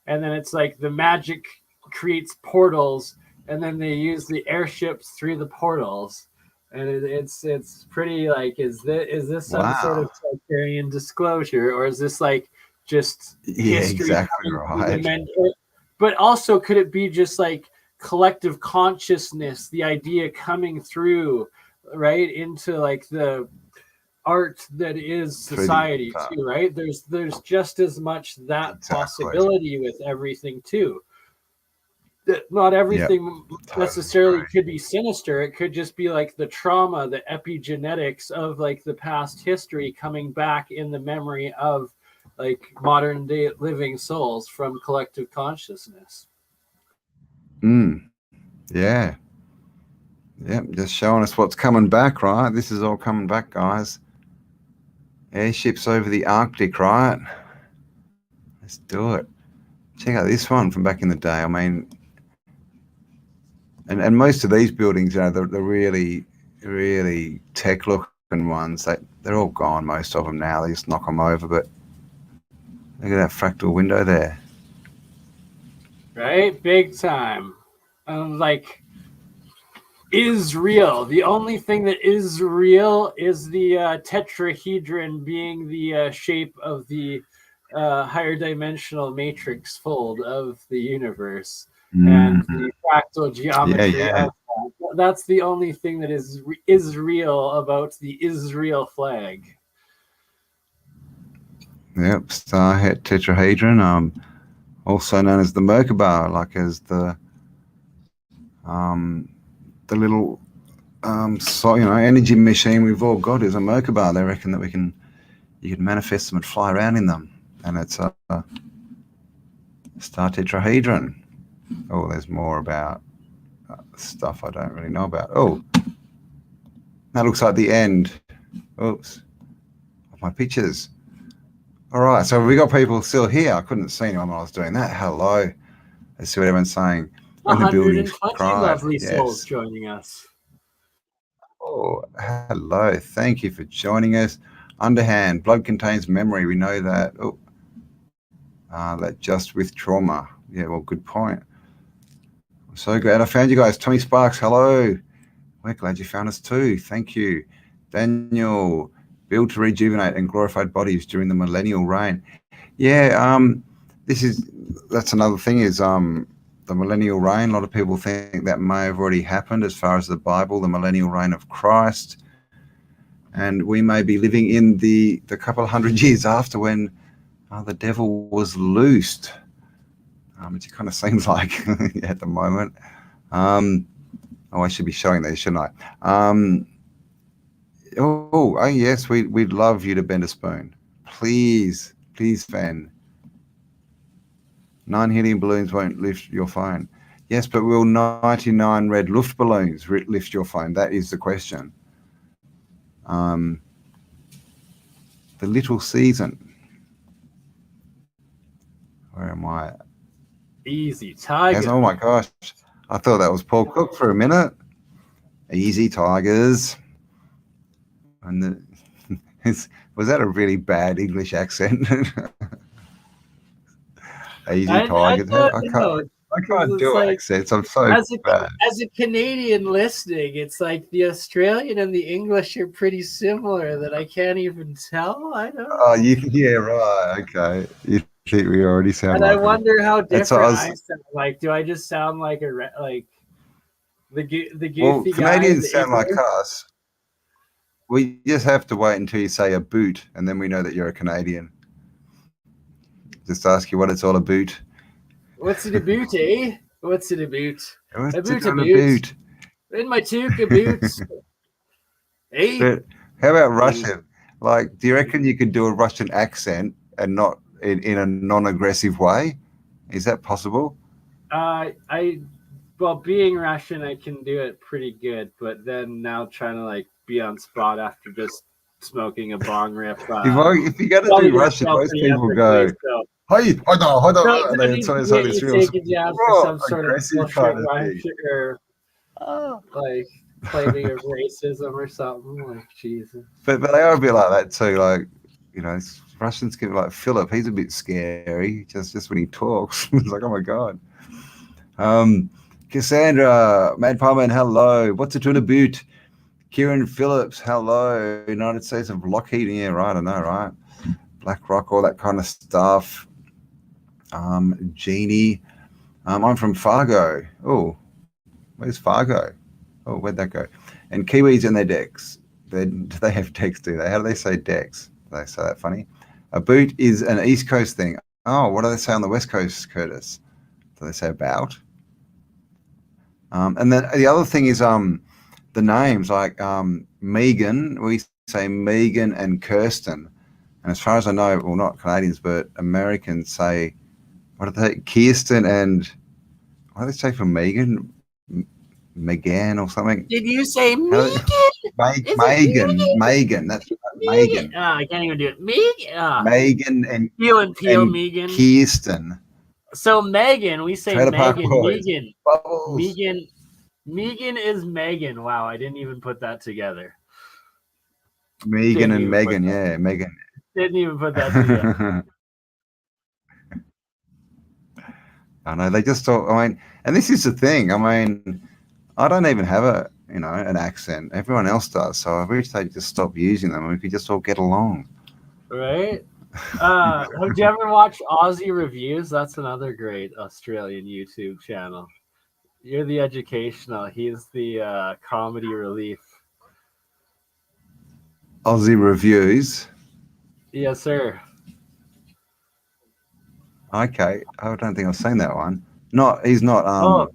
and then it's like the magic creates portals, and then they use the airships through the portals. And it's pretty like, is this some sort of Tartarian disclosure, or is this like just history? Exactly right. But also, could it be just like collective consciousness, the idea coming through right into like the art that is society too, right? There's just as much that possibility with everything too. That not everything necessarily could be sinister. It could just be like the trauma, the epigenetics of like the past history coming back in the memory of like modern day living souls from collective consciousness. Yeah. Yep, just showing us what's coming back, right? This is all coming back, guys. Airships over the Arctic, right? Let's do it. Check out this one from back in the day. I mean, and most of these buildings, you know, the really, really tech-looking ones, they're all gone, most of them now. They just knock them over, but look at that fractal window there. Right? Big time. Like, is real. The only thing that is real is the tetrahedron being the shape of the higher dimensional matrix fold of the universe, and the fractal geometry of that. That's the only thing that is real about the Israel flag. Yep, starhead tetrahedron, also known as the Merkaba, like as the little energy machine we've all got is a Merkaba. They reckon that you can manifest them and fly around in them, and it's a star tetrahedron. Oh, there's more about stuff I don't really know about. Oh, that looks like the end. Oops, of my pictures. All right, so we got people still here. I couldn't see anyone when I was doing that. Hello. Let's see what everyone's saying. 120 lovely souls joining us. Oh, hello. Thank you for joining us. Underhand, blood contains memory. We know that. Oh, that just with trauma. Yeah, well, good point. I'm so glad I found you guys. Tommy Sparks, hello. We're glad you found us too. Thank you. Daniel, build to rejuvenate and glorified bodies during the millennial reign. Yeah, that's another thing is the millennial reign. A lot of people think that may have already happened as far as the Bible, the millennial reign of Christ. And we may be living in the couple of hundred years after when the devil was loosed. Which it kind of seems like at the moment. I should be showing these, shouldn't I? Oh, yes, we'd love you to bend a spoon. Please, Van. 9 helium balloons won't lift your phone. Yes, but will 99 red Luft balloons lift your phone? That is the question. The little season. Where am I? Easy Tigers. Oh my gosh. I thought that was Paul Cook for a minute. Easy Tigers. And was that a really bad English accent? Easy Tigers. I can't do accents. I'm so bad. As a Canadian listening, it's like the Australian and the English are pretty similar that I can't even tell. I don't know. Oh, yeah, right. Okay. You think we already sound like I wonder how different I sound. Like, do I just sound like the goofy well, guy? Canadians sound like us. We just have to wait until you say a boot, and then we know that you're a Canadian. Just ask you what it's all about. What's it about, eh? What's it about? What's it all about? In my toque boots. Eh? But how about Russian? Like, do you reckon you could do a Russian accent and not in a non-aggressive way? Is that possible? Well, being Russian, I can do it pretty good, but then now trying to like be on spot after just smoking a bong rip. If you got to do Russian, most people go, "Hey, hold on," and so it's real some sort of bullshit or like claiming of racism or something. Like Jesus. But they are a bit like that too. Like, you know, Russians can like Philip. He's a bit scary just when he talks. It's like, oh my god. Cassandra, Mad Palmer, hello. What's it doing about? Kieran Phillips, hello. United States of Lockheed, yeah, right, I know, right? BlackRock, all that kind of stuff. Jeannie, I'm from Fargo. Oh, where's Fargo? Oh, where'd that go? And Kiwis and their decks. Do they have decks, do they? How do they say decks? Do they say that funny? A boot is an East Coast thing. Oh, what do they say on the West Coast, Curtis? Do they say about? And then the other thing is the names, like Megan, we say Megan and Kirsten. And as far as I know, well, not Canadians, but Americans say, what are they? Kirsten and what do they say for Megan? Megan or something? Did you say How Megan? Megan. Megan. That's Megan. Oh, I can't even do it. Megan. Megan and Peel and peel, and Megan. Kirsten. So Megan, we say Trailer Park Megan. Boys. Megan. Bubbles. Megan is Megan. Wow, I didn't even put that together. Megan and Megan, yeah, Megan. Didn't even put that together. I know, they just talk, I mean, and this is the thing, I mean, I don't even have an accent. Everyone else does, so I wish they'd just stop using them and we could just all get along. Right? Have you ever watched Aussie Reviews? That's another great Australian YouTube channel. You're the educational. He's the comedy relief. Aussie Reviews. Yes, sir. Okay, I don't think I've seen that one. He's not.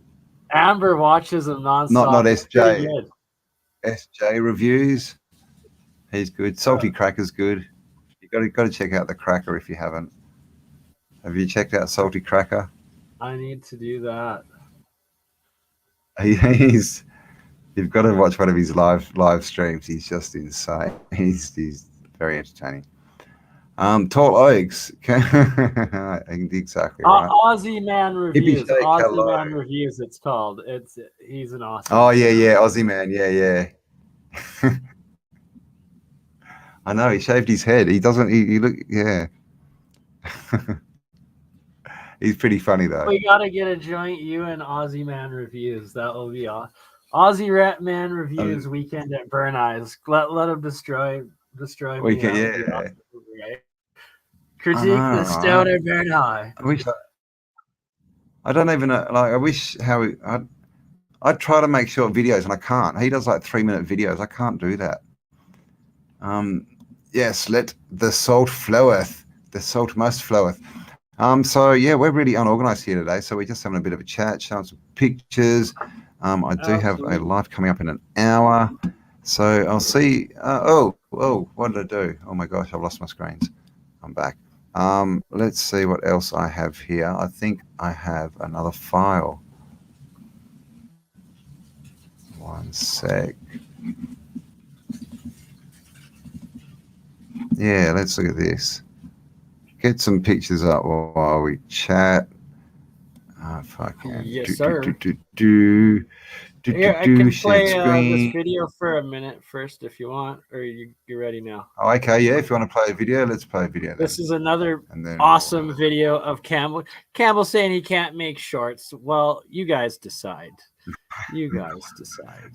Amber watches him nonstop. Not It's SJ. pretty good. SJ Reviews. He's good. Salty Cracker's good. You got to check out the Cracker if you haven't. Have you checked out Salty Cracker? I need to do that. You've got to watch one of his live streams. He's just insane. He's very entertaining. Tall Oaks. Exactly right. Aussie Man Reviews. Shake, Aussie hello. Man Reviews. It's called. He's an awesome. Oh yeah, Aussie Man. Yeah. I know, he shaved his head. He doesn't. He look. Yeah. He's pretty funny though. We gotta get a joint. You and Aussie Man Reviews. That will be awesome. Aussie Man Reviews weekend at Burn Eyes. Let him destroy Weekend, me. yeah. Awesome, right? Critique the Stoner Burn Eye. I don't even know. Like, I wish I'd try to make short videos and I can't. He does like 3-minute videos. I can't do that. Yes, let the salt floweth. The salt must floweth. So yeah, we're really unorganized here today. So we're just having a bit of a chat, showing some pictures. I do have a live coming up in an hour. So I'll see. What did I do? Oh my gosh, I've lost my screens. I'm back. Let's see what else I have here. I think I have another file. One sec. Yeah, let's look at this. Get some pictures up while we chat. If I can. Yes, sir. Yeah, I can play this video for a minute first if you want, or you're ready now. Oh, okay, yeah. If you want to play a video, let's play a video. Then. This is another awesome video of Campbell. Campbell saying he can't make shorts. Well, you guys decide. You guys decide.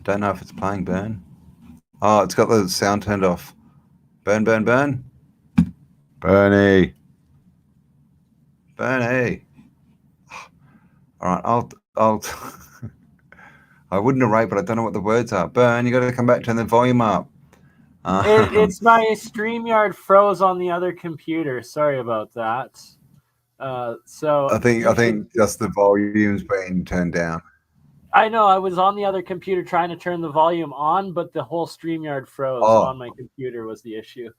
Don't know if it's playing, Burn. Oh, it's got the sound turned off. Burn. Bernie. All right, I'll I wouldn't narrate, but I don't know what the words are. Burn, you got to come back, turn the volume up. It's my StreamYard froze on the other computer. Sorry about that. So I think just the volume's been turned down. I know I was on the other computer trying to turn the volume on, but the whole StreamYard froze on my computer was the issue.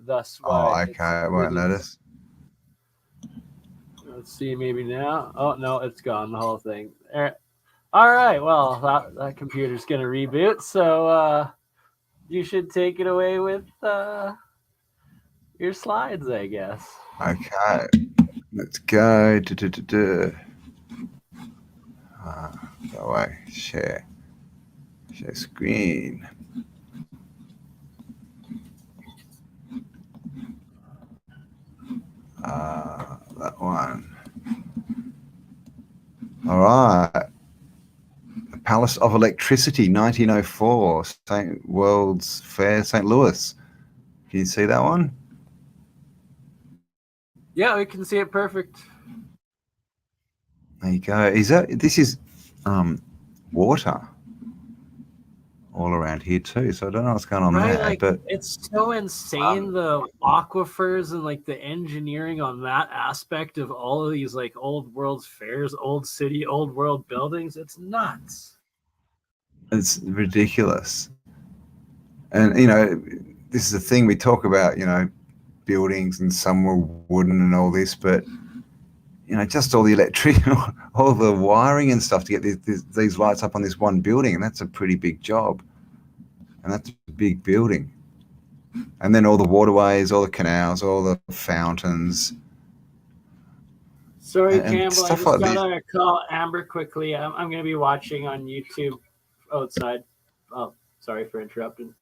Thus why. Oh, okay. I won't notice. Let's see, maybe now. Oh no, it's gone. The whole thing. All right. Well, that computer's gonna reboot, so you should take it away with your slides, I guess. Okay. Let's go. Go away. Share screen. That one. All right. The Palace of Electricity, 1904, St. World's Fair, St. Louis. Can you see that one? Yeah, we can see it perfect. There you go. This is water all around here too. So I don't know what's going on Right, there, like but it's so insane the aquifers and like the engineering on that aspect of all of these like old world fairs, old city, old world buildings. It's nuts. it's ridiculous. And you know, this is the thing we talk about. You know, buildings and some were wooden and all this, but you know, just all the electric, all the wiring and stuff to get these lights up on this one building, and that's a pretty big job. And that's a big building. And then all the waterways, all the canals, all the fountains. Sorry, and Campbell. I stuff just like gotta call Amber quickly. I'm gonna be watching on YouTube outside. Oh, sorry for interrupting.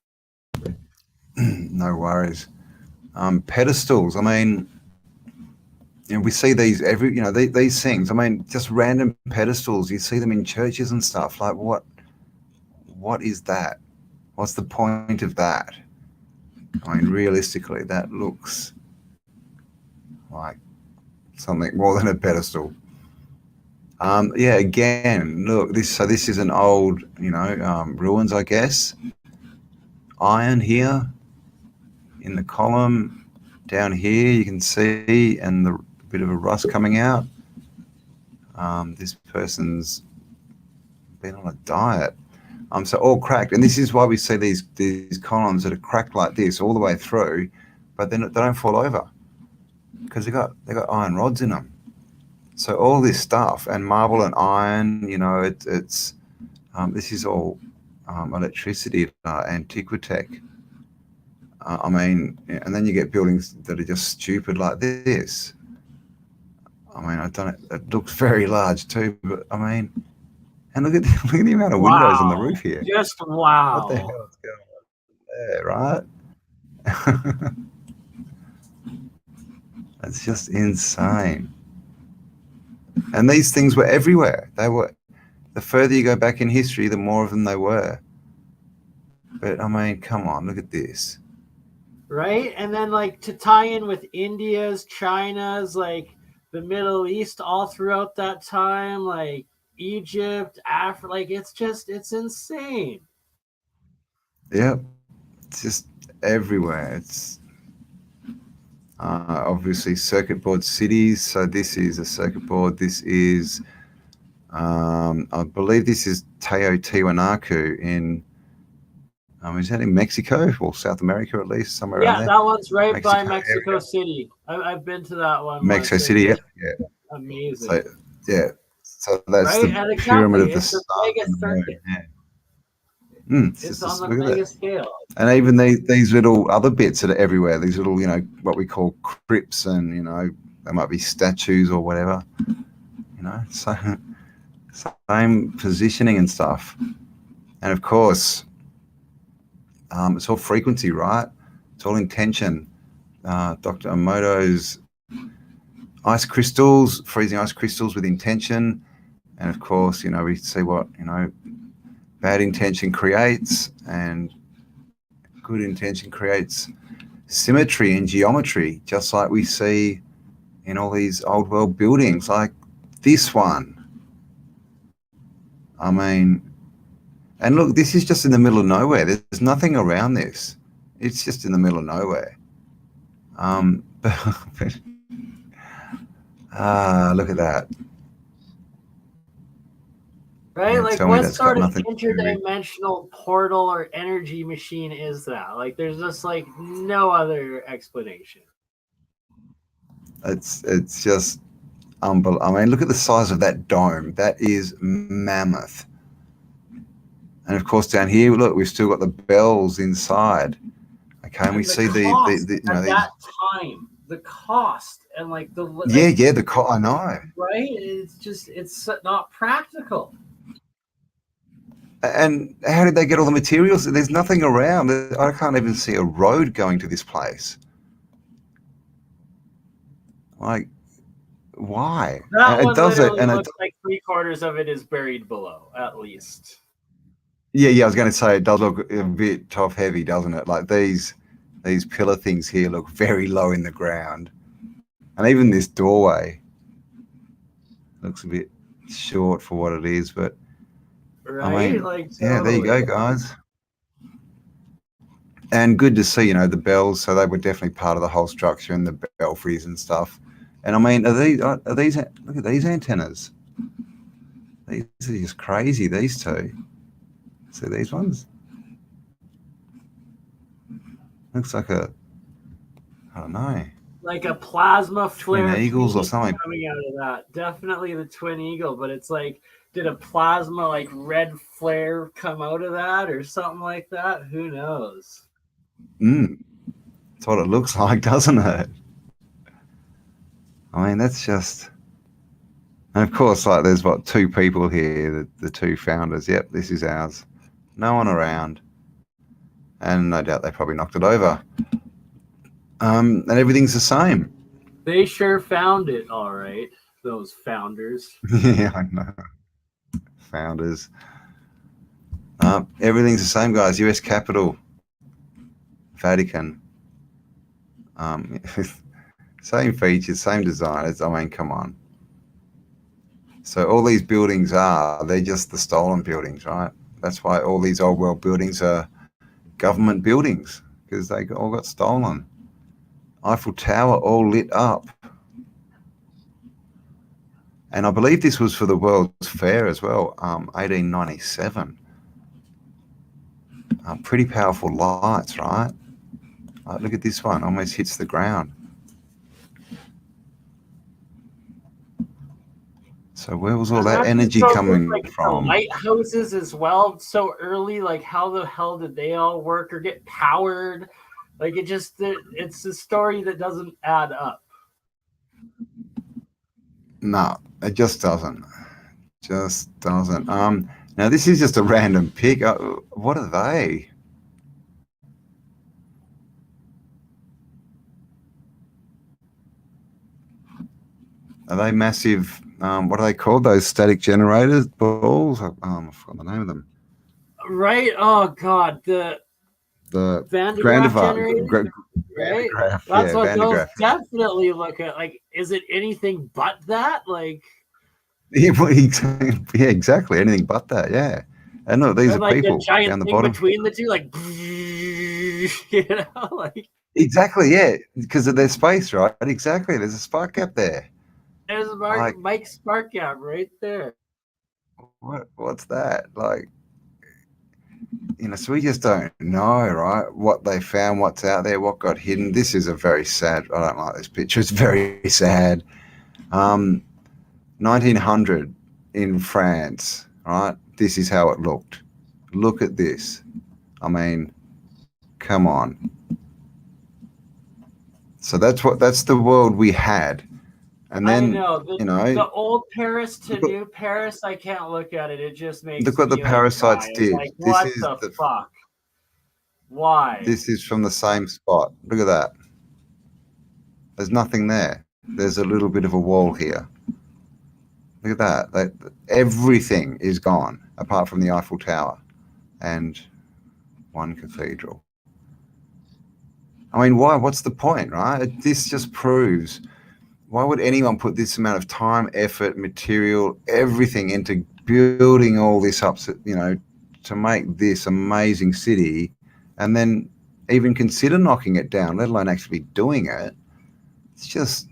No worries. Pedestals. I mean, you know, we see these these things. I mean, just random pedestals. You see them in churches and stuff. Like, what is that? What's the point of that? I mean, realistically, that looks like something more than a pedestal. Yeah, again, look, this is an old, ruins, I guess. Iron here in the column. Down here you can see, and the bit of a rust coming out. This person's been on a diet. So all cracked, and this is why we see these columns that are cracked like this all the way through, but then they don't fall over because they got iron rods in them. So all this stuff, and marble and iron, it's this is all electricity, Antiquitech. I mean, and then you get buildings that are just stupid like this. I mean, it looks very large too, but I mean, and look at the amount of windows on the roof here. Just wow. What the hell is going on there, right? It's just insane. And these things were everywhere. They were. The further you go back in history, the more of them they were. But I mean, come on, look at this. Right? And then like to tie in with India's, China's, like the Middle East all throughout that time, like Egypt, Africa, like it's insane. Yep. It's just everywhere. It's obviously circuit board cities. So this is a circuit board. This is, I believe this is Teotihuanacu in, is that in Mexico or South America at least, somewhere around there? Yeah, that one's right by Mexico City. I've been to that one. Mexico City, yeah. Amazing. So, yeah. So that's right? the pyramid of the it's sun. Mega circuit. It's on the mega scale. And even these little other bits that are everywhere, these little, what we call crypts, and, they might be statues or whatever, so same positioning and stuff. And of course, it's all frequency, right? It's all intention. Dr. Emoto's ice crystals, freezing ice crystals with intention. And of course, we see what, bad intention creates, and good intention creates symmetry and geometry, just like we see in all these old world buildings, like this one. I mean, and look, this is just in the middle of nowhere. There's nothing around this. It's just in the middle of nowhere. Look at that. Right? Yeah, like what sort of interdimensional portal or energy machine is that? Like there's just like no other explanation. It's just unbelievable. I mean, look at the size of that dome. That is mammoth. And of course down here, look, we've still got the bells inside. Okay, and we see the that time, the cost and like the I know. Right? It's not practical. And how did they get all the materials? There's nothing around. I can't even see a road going to this place. Like, why? That one literally looks like 3/4 of it is buried below, at least. Yeah, I was going to say it does look a bit top heavy, doesn't it? Like these pillar things here look very low in the ground. And even this doorway looks a bit short for what it is, but right? I mean, like yeah, there you go, guys. And good to see, the bells. So they were definitely part of the whole structure and the belfries and stuff. And I mean, look at these antennas. These are just crazy, these two. See these ones? Looks like I don't know. Like a plasma flare. Twin eagles or something. Coming out of that. Definitely the twin eagle, but it's like, did a plasma like red flare come out of that or something like that? Who knows? That's what it looks like, doesn't it? I mean, that's just... And of course, like, there's what, 2 people here, the 2 founders. Yep, this is ours. No one around. And no doubt they probably knocked it over. And everything's the same. They sure found it, all right, those founders. Yeah, I know. Founders. Everything's the same, guys. US Capitol. Vatican. Same features, same design. I mean, come on. So all these buildings they're just the stolen buildings, right? That's why all these old world buildings are government buildings, because they all got stolen. Eiffel Tower all lit up. And I believe this was for the World's Fair as well, 1897. Pretty powerful lights, right? Look at this one, almost hits the ground. So where was all that energy coming from? The lighthouses as well, so early. Like, how the hell did they all work or get powered? Like, it's a story that doesn't add up. No, it just doesn't. Just doesn't. Now this is just a random pic. What are they? Are they massive? What are they called? Those static generators balls? I forgot the name of them. Right. Oh God. The Van de Graaff generator. Right. That's what those definitely look at. Like, is it anything but that? Like. Yeah, exactly. Anything but that. Yeah. And look, these are like people down the bottom between the two, like, like. Exactly. Yeah, because of their space, right? Exactly. There's a spark gap there. There's Mike's spark gap right there. What's that? Like, so we just don't know, right? What they found, what's out there, what got hidden. This is a very sad, I don't like this picture. It's very sad. 1900 in France, right? This is how it looked. Look at this. I mean, come on. So that's the world we had. And then, the old Paris to new Paris, I can't look at it. It just makes look what the parasites did. Like, what the fuck? Why? This is from the same spot. Look at that. There's nothing there. There's a little bit of a wall here. Look at that. Everything is gone apart from the Eiffel Tower and one cathedral. I mean, why? What's the point, right? This just proves... Why would anyone put this amount of time, effort, material, everything into building all this up, to make this amazing city, and then even consider knocking it down, let alone actually doing it? It's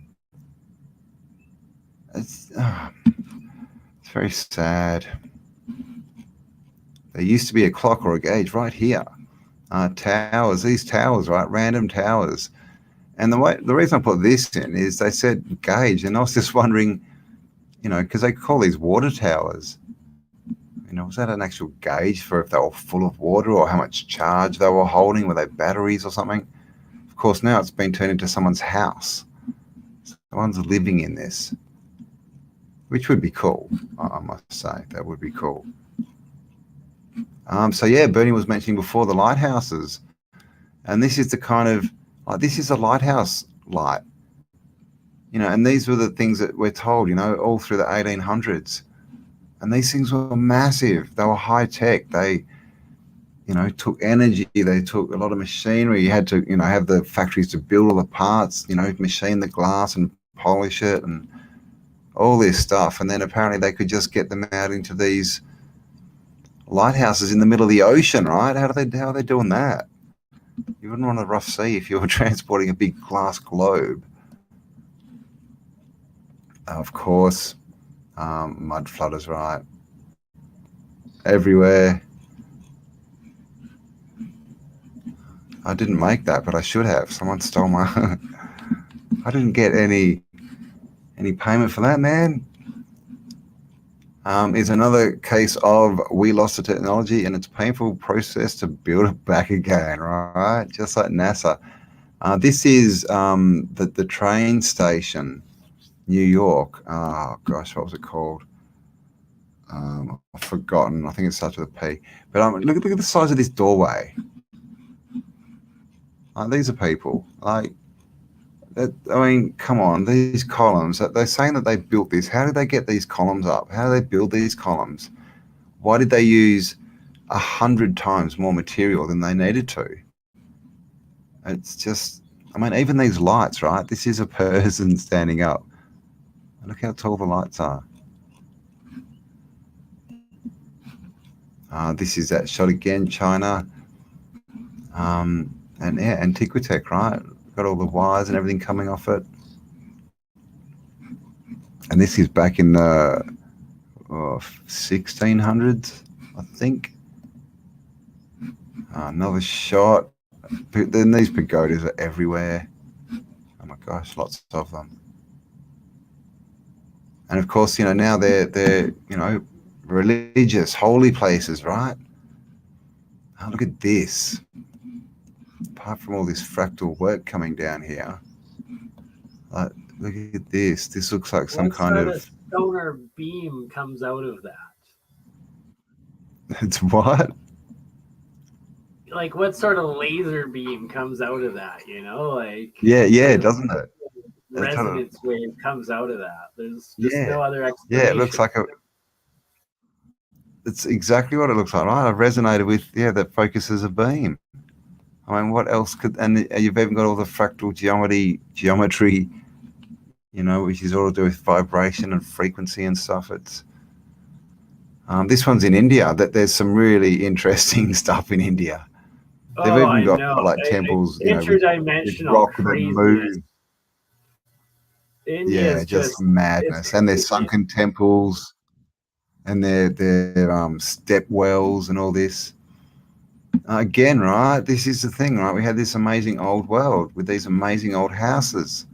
very sad. There used to be a clock or a gauge right here. These towers, right? Random towers. And the reason I put this in is they said gauge, and I was just wondering, because they call these water towers. Was that an actual gauge for if they were full of water or how much charge they were holding? Were they batteries or something? Of course, now it's been turned into someone's house. Someone's living in this, which would be cool, I must say. That would be cool. So yeah, Bernie was mentioning before the lighthouses. And this is the kind of... this is a lighthouse light, and these were the things that we're told, all through the 1800s. And these things were massive. They were high tech. They, took energy. They took a lot of machinery. You had to, have the factories to build all the parts, machine the glass and polish it and all this stuff. And then apparently they could just get them out into these lighthouses in the middle of the ocean, right? How are they doing that? You wouldn't want a rough sea if you were transporting a big glass globe. Of course, mud flooders, right? Everywhere. I didn't make that, but I should have. Someone stole my... I didn't get any payment for that, man. Is another case of we lost the technology and it's a painful process to build it back again, right? Just like NASA. This is the train station, New York. Oh gosh, what was it called? I've forgotten. I think it starts with a P. But look at the size of this doorway. These are people. Like, I mean, come on, these columns. They're saying that they built this. How did they get these columns up? How do they build these columns? Why did they use 100 times more material than they needed to? It's just, I mean, even these lights, right? This is a person standing up. Look how tall the lights are. This is that shot again, China. And yeah, Antiquitech, right? Got all the wires and everything coming off it. And this is back in the 1600s, I think. Another shot. Then these pagodas are everywhere. Oh my gosh, lots of them. And of course, you know, now they're you know, religious, holy places, right? Oh, look at this. Apart from all this fractal work coming down here, look at this. This looks like some kind of solar beam comes out of that. It's what? Like, what sort of laser beam comes out of that? You know, like yeah, doesn't it? Resonance wave comes out of that. There's just no other explanation. Yeah, it looks like it's exactly what it looks like, right? I've resonated with, that focuses a beam. I mean, what else could, and you've even got all the fractal geometry, you know, which is all to do with vibration and frequency and stuff. It's, this one's in India. That there's some really interesting stuff in India. They've even got like temples, interdimensional rock that move. India's just madness. And there's sunken temples, and their step wells and all this. Again, right? This is the thing, right? We had this amazing old world with these amazing old houses,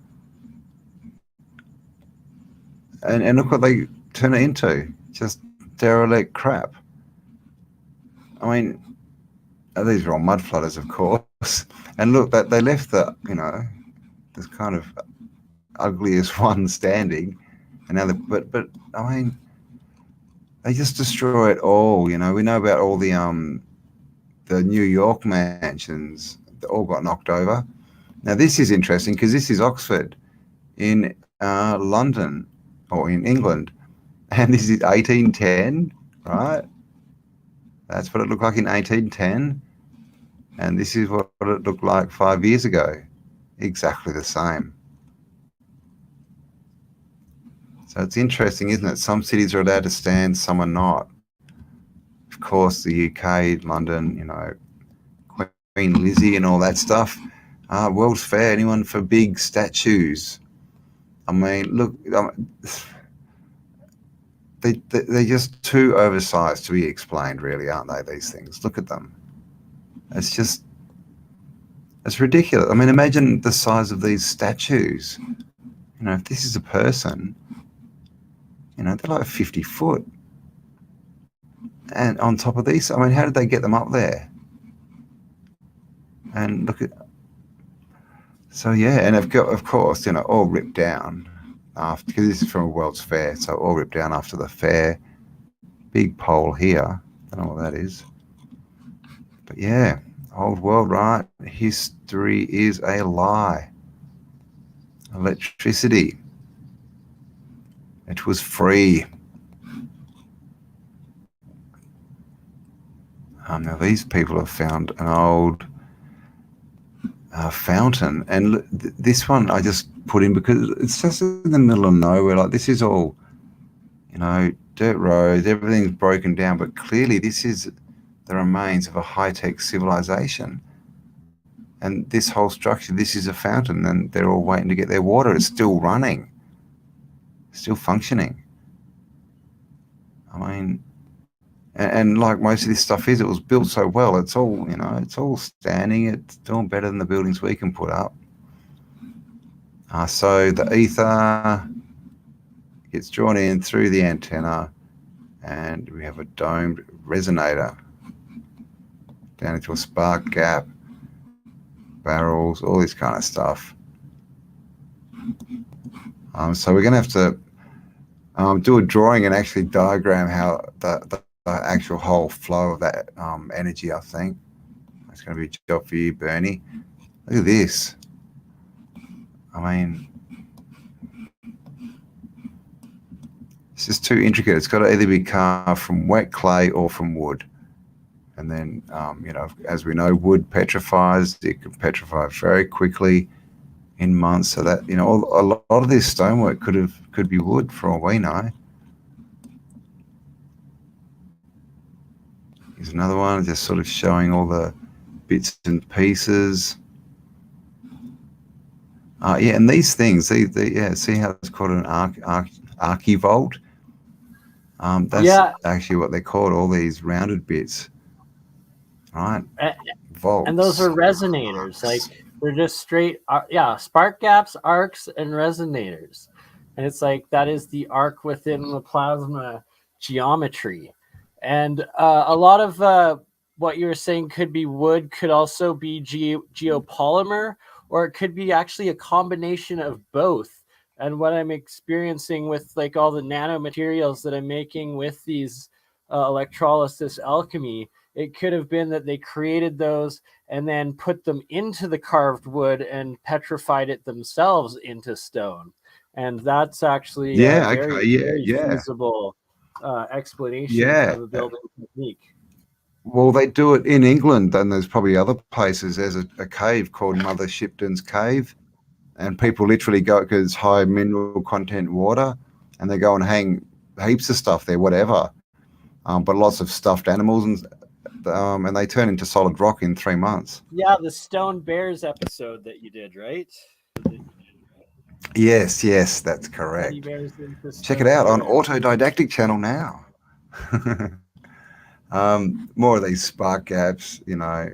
and look what they turn it into. Just derelict crap. I mean, these are all mud flooders, of course. And look, that they left the, you know, this kind of ugliest one standing, and now but I mean, they just destroy it all. You know, we know about all the New York mansions that all got knocked over. Now this is interesting because this is Oxford in London or in England, and this is 1810, right? That's what it looked like in 1810, and this is what it looked like 5 years ago. Exactly the same. So it's interesting, isn't it? Some cities are allowed to stand, some are not. Of course, the UK, London, you know, Queen Lizzie and all that stuff. World's Fair, anyone for big statues? I mean, look, they're just too oversized to be explained, really, aren't they, these things? Look at them. It's just, it's ridiculous. I mean, imagine the size of these statues. You know, if this is a person, you know, they're like 50 foot. And on top of these, I mean, how did they get them up there? And look at, so yeah, and of course, you know, all ripped down after, because this is from a World's Fair, so all ripped down after the fair. Big pole here, don't know what that is. But yeah, old world, right? History is a lie. Electricity. It was free. Now these people have found an old fountain, and this one I just put in because it's just in the middle of nowhere. Like, this is all, you know, dirt roads, everything's broken down, but clearly this is the remains of a high-tech civilization. And this whole structure, this is a fountain, and they're all waiting to get their water. It's still running, still functioning. I mean, and like most of this stuff is, it was built so well. It's all, you know, it's all standing. It's doing better than the buildings we can put up. So the ether gets drawn in through the antenna, and we have a domed resonator down into a spark gap, barrels, all this kind of stuff. So we're going to have to do a drawing and actually diagram how the actual whole flow of that energy, I think. That's going to be a job for you, Bernie. Look at this. I mean, it's just too intricate. It's got to either be carved from wet clay or from wood. And then, you know, as we know, wood petrifies. It can petrify very quickly in months. So that, you know, a lot of this stonework could be wood for all we know. Here's another one, just sort of showing all the bits and pieces. Yeah, and these things, yeah, see how it's called an archivolt? That's actually what they're called, all these rounded bits. Right? Volts. And those are resonators. Like, they're just straight, spark gaps, arcs, and resonators. And it's like, that is the arc within the plasma geometry. And a lot of what you were saying could be wood, could also be geopolymer, or it could be actually a combination of both. And what I'm experiencing with like all the nanomaterials that I'm making with these electrolysis alchemy, it could have been that they created those and then put them into the carved wood and petrified it themselves into stone. And that's actually very feasible explanation of the building technique. Well, they do it in England, and there's probably other places. There's a cave called Mother Shipton's Cave, and people literally go, because it's high mineral content water, and they go and hang heaps of stuff there, whatever, but lots of stuffed animals, and they turn into solid rock in 3 months. Yeah, the Stone Bears episode that you did, right? Yes, that's correct. Check it out on Didactic channel now. More of these spark gaps, you know.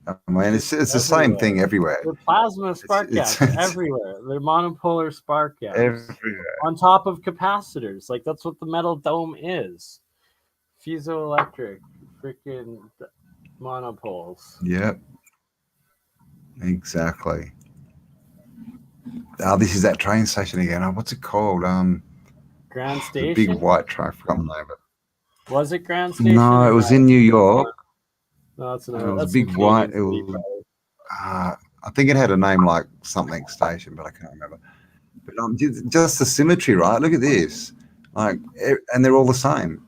I mean, it's the same thing everywhere. The plasma spark gaps everywhere. They're monopolar spark gaps everywhere. On top of capacitors. Like, that's what the metal dome is. Piezoelectric, freaking monopoles. Yep. Exactly. Oh, this is that train station again. Oh, what's it called? Grand Station? The big white train. I forgot the name of it. Was it Grand Station? No, it was in New York. No, it's another. It was big white. It was. I think it had a name like something station, but I can't remember. But just the symmetry, right? Look at this. Like, and they're all the same.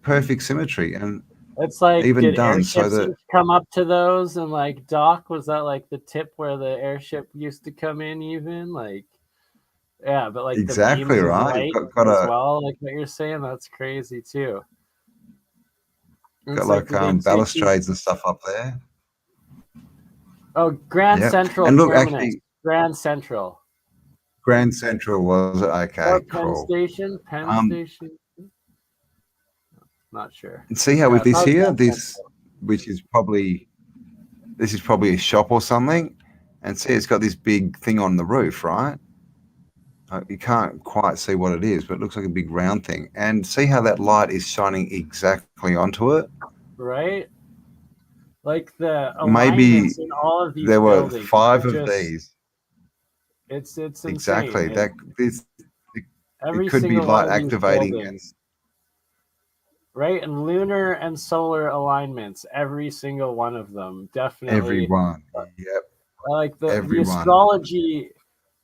Perfect symmetry, and it's like, even done so that come up to those and like dock. Was that like the tip where the airship used to come in? Even like, yeah, but like exactly the right. Got as well, like what you're saying. That's crazy too. Got like balustrades and stuff up there. Oh, Grand Central. And look, Terminus. actually, Grand Central. Grand Central was it? Okay, or cool. Penn Station. Not sure. And see how with this here, which is probably a shop or something, and see it's got this big thing on the roof, right? You can't quite see what it is, but it looks like a big round thing. And see how that light is shining exactly onto it? Right? Like the maybe in all of these there were buildings, 5 of these. It's insane. Exactly. Every it could be single light activating and right, and lunar and solar alignments, every single one of them, definitely. Everyone, yep. Like the astrology,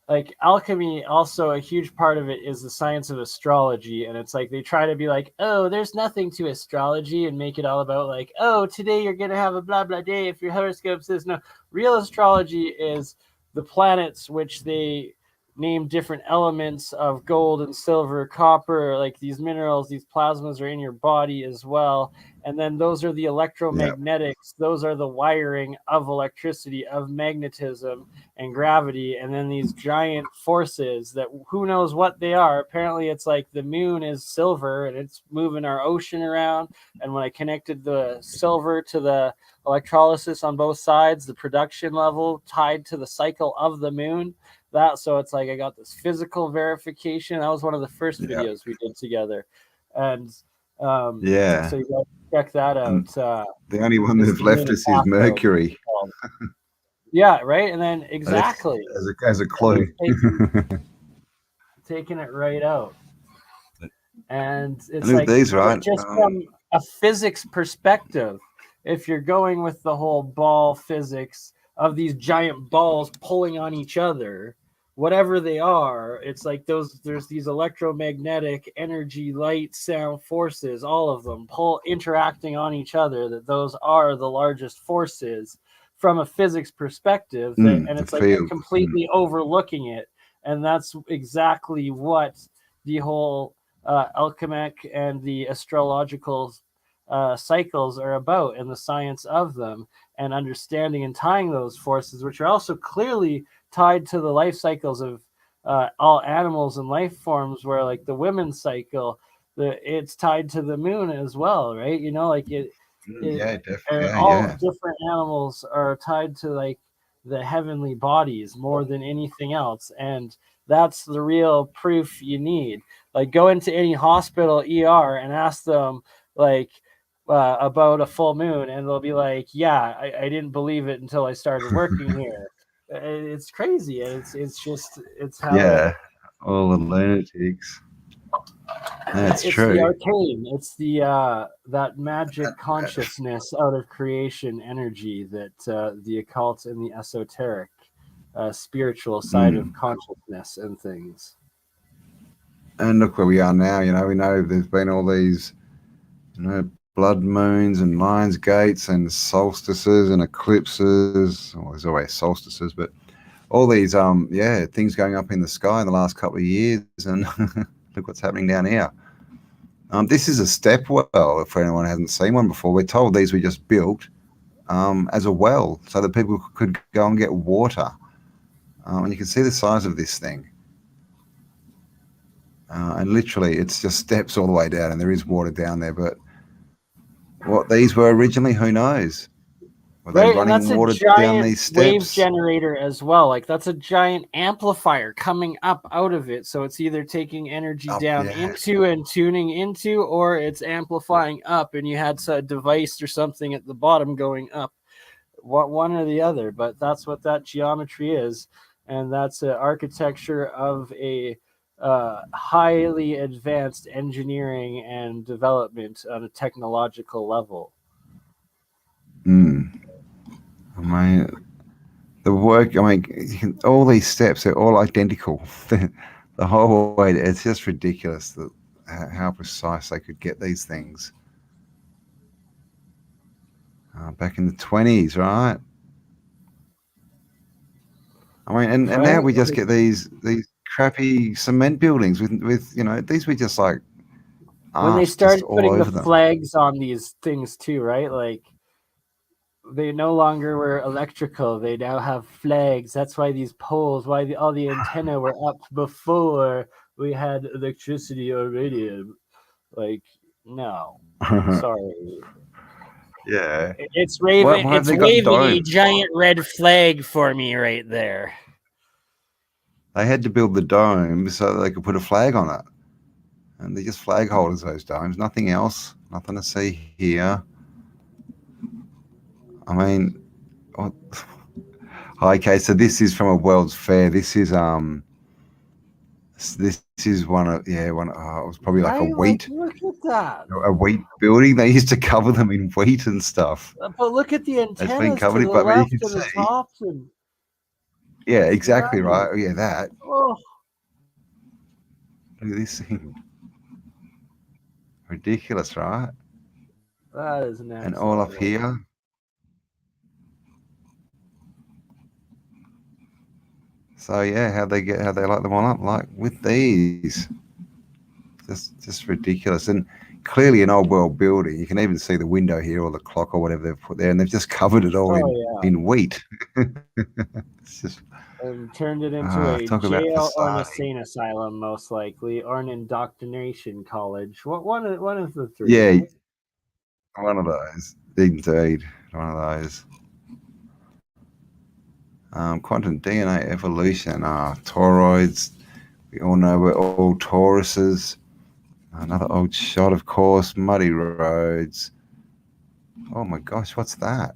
like alchemy, also a huge part of it is the science of astrology, and it's like they try to be like, oh, there's nothing to astrology, and make it all about like, oh, today you're gonna have a blah blah day if your horoscope says no. Real astrology is the planets which they name different elements of gold and silver, copper, like these minerals, these plasmas are in your body as well. And then those are the electromagnetics. Those are the wiring of electricity, of magnetism and gravity. And then these giant forces that who knows what they are. Apparently it's like the moon is silver and it's moving our ocean around. And when I connected the silver to the electrolysis on both sides, the production level tied to the cycle of the moon, that, so it's like I got this physical verification. That was one of the first videos we did together, and so you guys check that out. The only one that's left us is Mercury. Yeah, right. And then exactly as a clue, taking it right out, and it's and like these, right? Just from a physics perspective, if you're going with the whole ball physics of these giant balls pulling on each other, whatever they are, it's like there's these electromagnetic energy, light, sound forces, all of them interacting on each other, that those are the largest forces from a physics perspective, and it's like they're completely overlooking it. And that's exactly what the whole alchemic and the astrological cycles are about, and the science of them, and understanding and tying those forces, which are also clearly tied to the life cycles of all animals and life forms, where like the women's cycle, it's tied to the moon as well, right? You know, like definitely. All different animals are tied to like the heavenly bodies more than anything else, and that's the real proof you need. Like, go into any hospital ER and ask them like about a full moon, and they'll be like, yeah, I didn't believe it until I started working here. It's crazy. It's how all the lunatics. That's it's true. the arcane. It's the that magic consciousness out of creation energy that the occult and the esoteric spiritual side of consciousness and things. And look where we are now. You know, we know there's been all these, blood moons and Lions Gates and solstices and eclipses. Well, there's always solstices, but all these things going up in the sky in the last couple of years, and look what's happening down here. This is a step well, if anyone hasn't seen one before. We're told these were just built as a well so that people could go and get water. And you can see the size of this thing. And literally it's just steps all the way down, and there is water down there, but what these were originally, who knows? Were they running water down these steps? Wave generator as well. Like, that's a giant amplifier coming up out of it. So it's either taking energy down into and tuning into, or it's amplifying up, and you had a device or something at the bottom going up. One or the other, but that's what that geometry is, and that's an architecture of a highly advanced engineering and development on a technological level. I mean, the work, all these steps, they're all identical. The whole way, it's just ridiculous that how precise they could get these things. Back in the 20s, right? I mean, and now we just get these crappy cement buildings with these were just like when they started putting the flags on these things too, right? Like, they no longer were electrical. They now have flags. That's why these poles, all the antenna were up before we had electricity or radio. Like, no, sorry. Yeah, it's waving. It's waving a giant red flag for me right there. They had to build the dome so that they could put a flag on it, and they're just flag holders. Those domes, nothing else, nothing to see here. I mean, okay, so this is from a World's Fair. This is one of it was probably like a wheat. Look at that. A wheat building. They used to cover them in wheat and stuff. But look at the antennas. It's been covered to the but left you can and the see. tops and... Yeah, exactly right. Oh, yeah, that. Oh. Look at this thing. Ridiculous, right? That is nasty. And all up here. So yeah, how they light them all up, like with these, just ridiculous. And clearly an old world building. You can even see the window here or the clock or whatever they've put there, and they've just covered it all in wheat. It's just and turned it into a talk about jail or an facade. insane asylum, most likely, or an indoctrination college. One of the three. Yeah, one of those. Indeed, one of those. Quantum DNA evolution. Toroids. We all know we're all Tauruses. Another old shot, of course. Muddy roads. Oh my gosh, what's that?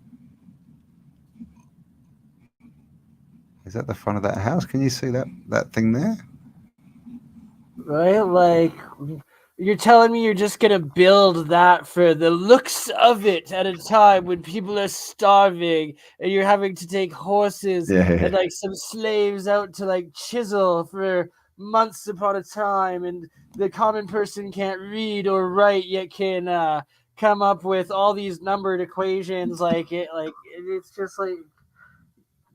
Is that the front of that house? Can you see that thing there? Right? Like, you're telling me you're just going to build that for the looks of it at a time when people are starving and you're having to take horses and like some slaves out to like chisel for months upon a time, and the common person can't read or write yet can come up with all these numbered equations. It's just like,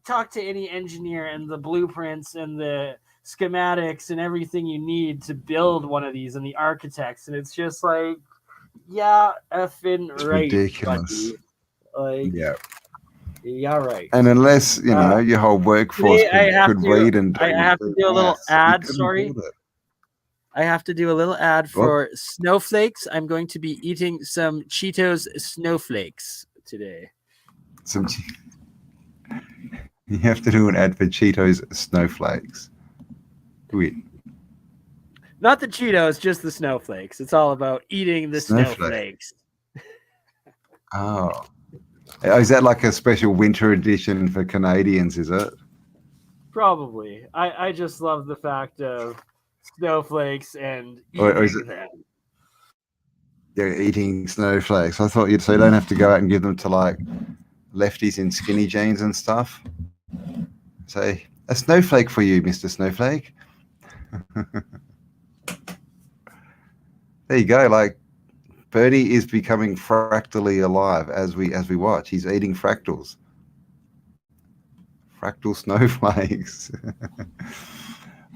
talk to any engineer and the blueprints and the schematics and everything you need to build one of these and the architects, and it's just like, yeah, effing It's right, ridiculous. buddy. Like, yeah, right. And unless your whole workforce could read and I have to do a little ad. Sorry, I have to do a little ad for snowflakes. I'm going to be eating some Cheetos snowflakes today. You have to do an ad for Cheetos snowflakes. Wait. Not the Cheetos, just the snowflakes. It's all about eating the snowflakes. Oh. Is that like a special winter edition for Canadians, is it? Probably. I just love the fact of snowflakes and eating them. They're eating snowflakes. I thought you'd say you don't have to go out and give them to like lefties in skinny jeans and stuff. Say, a snowflake for you, Mr. Snowflake. There you go. Like, Bernie is becoming fractally alive as we watch. He's eating fractals. Fractal snowflakes.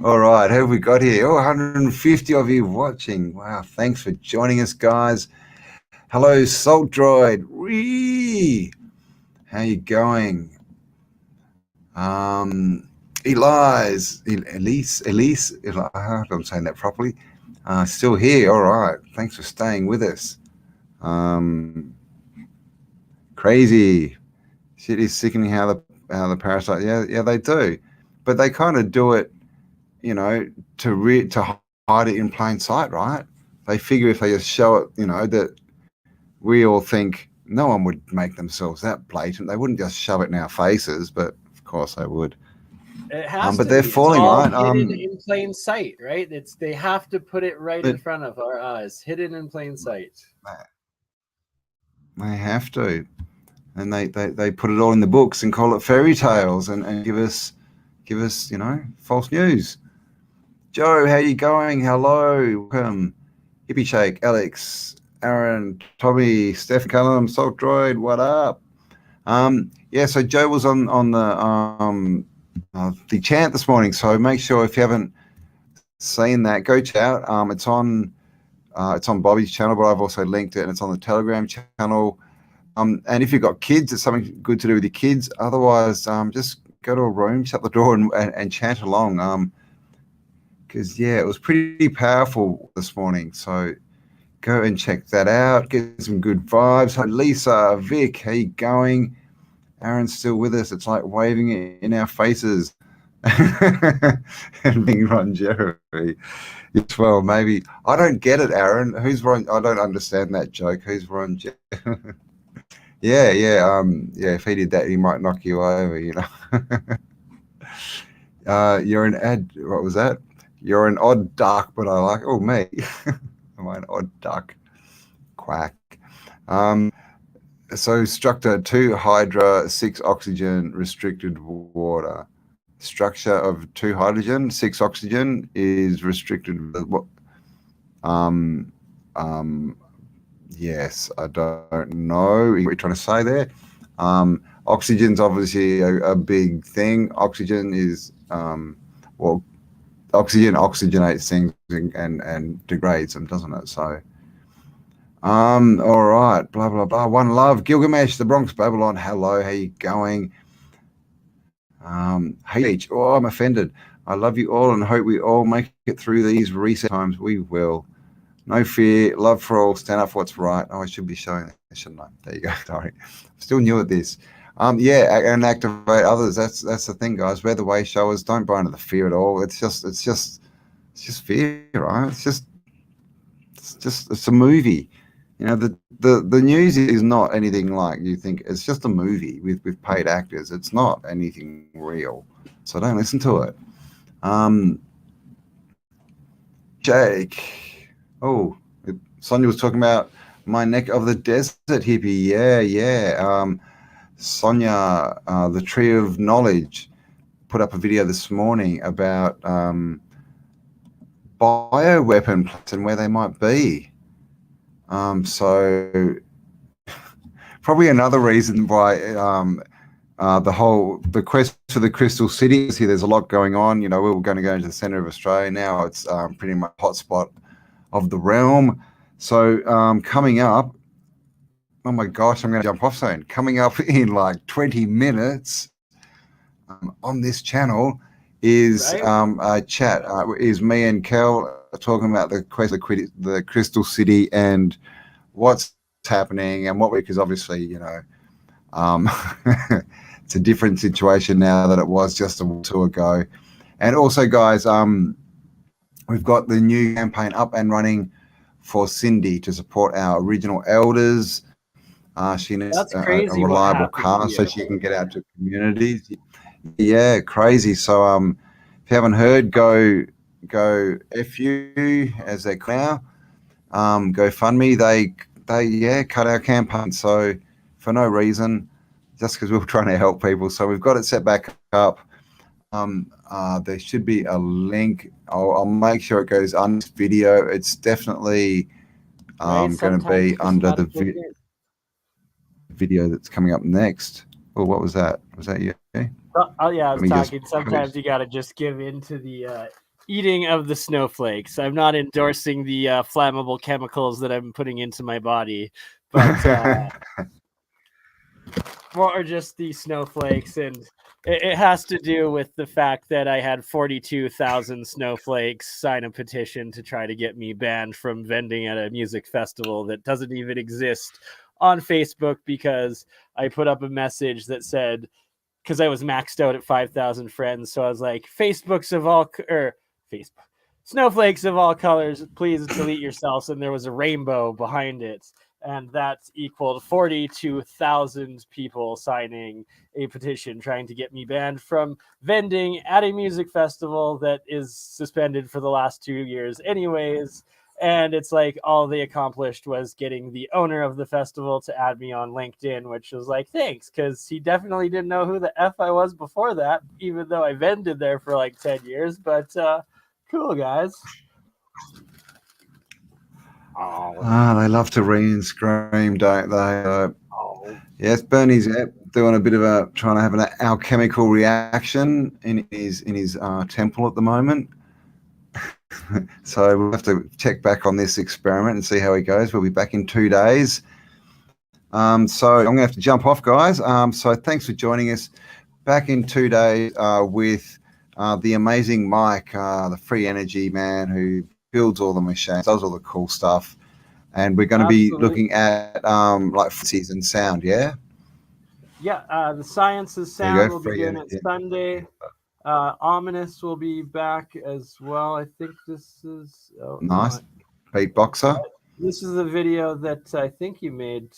All right, who have we got here? 150 of you watching. Wow, thanks for joining us, guys. Hello, Salt Droid. Whee! How you going? Elise, I hope I'm saying that properly. Still here. All right. Thanks for staying with us. Crazy. Shit is sickening how the parasite. Yeah, they do, but they kind of do it, to hide it in plain sight, right? They figure if they just show it, that we all think no one would make themselves that blatant. They wouldn't just shove it in our faces, but of course they would. It has but they're falling, right? Hidden in plain sight, right? They have to put it right in front of our eyes, hidden in plain sight. They have to, and they put it all in the books and call it fairy tales and give us false news. Joe, how you going? Hello, welcome. Hippie Shake, Alex, Aaron, Tommy, Steph Cullum, Salt Droid, what up? So Joe was on the chant this morning, so make sure if you haven't seen that, go check out. It's on Bobby's channel, but I've also linked it, and it's on the Telegram channel. And if you've got kids, it's something good to do with your kids. Otherwise, just go to a room, shut the door, and chant along. Because it was pretty powerful this morning. So go and check that out. Get some good vibes. Hi, Lisa, Vic, how you going? Aaron's still with us. It's like waving it in our faces. And being Ron Jeremy. Yes, well, maybe. I don't get it, Aaron. Who's Ron? I don't understand that joke. Who's Ron Jeremy? Yeah. If he did that, he might knock you over, You're an what was that? You're an odd duck, but I like, me. Am I an odd duck? Quack. So structure 2 hydra, 6 oxygen, restricted water. Structure of 2 hydrogen, 6 oxygen is restricted. Yes, I don't know what you're trying to say there. Oxygen's obviously a big thing. Oxygen is, well, oxygen oxygenates things and degrades them, doesn't it? So, all right, blah, blah, blah. One love, Gilgamesh, the Bronx Babylon. Hello, how you going? Hey, oh, I'm offended. I love you all and hope we all make it through these reset times. We will. No fear, love for all, stand up for what's right. Oh, I should be showing that, shouldn't I? There you go. Sorry. I'm still new at this. Yeah, and activate others. That's the thing, guys. We're the way showers. Don't buy into the fear at all. It's just fear, right? It's a movie. You know, the news is not anything like you think. It's just a movie with paid actors. It's not anything real. So don't listen to it. Jake. Oh, Sonia was talking about my neck of the desert hippie. Yeah. Sonia, the Tree of Knowledge, put up a video this morning about bioweapon plots and where they might be. So probably another reason why the quest for the Crystal City. See, there's a lot going on. You know, we were going to go into the center of Australia now. It's pretty much a hotspot of the realm. So coming up, oh my gosh, I'm going to jump off soon. Coming up in like 20 minutes on this channel is a chat. Is me and Kel talking about the quest of the Crystal City and what's happening and what because obviously, you know, it's a different situation now than it was just a week or two ago. And also, guys, we've got the new campaign up and running for Cindy to support our original elders. She needs a reliable car so she can get out to communities. Yeah, crazy. So if you haven't heard, go FU as they now. GoFundMe, they cut our campaign. So for no reason, just because we were trying to help people. So we've got it set back up. There should be a link. I'll make sure it goes under this video. It's definitely going to be under the video that's coming up next. Oh, what was that? Was that you? Oh yeah, I was talking. Sometimes you got to just give in to the eating of the snowflakes. I'm not endorsing the flammable chemicals that I'm putting into my body, but more just the snowflakes, and it has to do with the fact that I had 42,000 snowflakes sign a petition to try to get me banned from vending at a music festival that doesn't even exist on Facebook because I put up a message that said, because I was maxed out at 5,000 friends, so I was like, snowflakes of all colors, please delete yourselves, and there was a rainbow behind it. And that's equaled 42,000 people signing a petition trying to get me banned from vending at a music festival that is suspended for the last 2 years anyways. And it's like all they accomplished was getting the owner of the festival to add me on LinkedIn, which was like, thanks, because he definitely didn't know who the F I was before that, even though I vended there for like 10 years. But cool, guys. Oh, they love to read and scream, don't they? Yes, Bernie's doing a bit of trying to have an alchemical reaction in his temple at the moment. So we'll have to check back on this experiment and see how he goes. We'll be back in 2 days. So I'm going to have to jump off, guys. So thanks for joining us. Back in 2 days with the amazing Mike, the free energy man who builds all the machines, does all the cool stuff. And we're going to be looking at like frequencies and sound, yeah? Yeah, the Science of Sound will be doing it Sunday. Ominous will be back as well. I think this is... nice. Beatboxer. This is the video that I think you made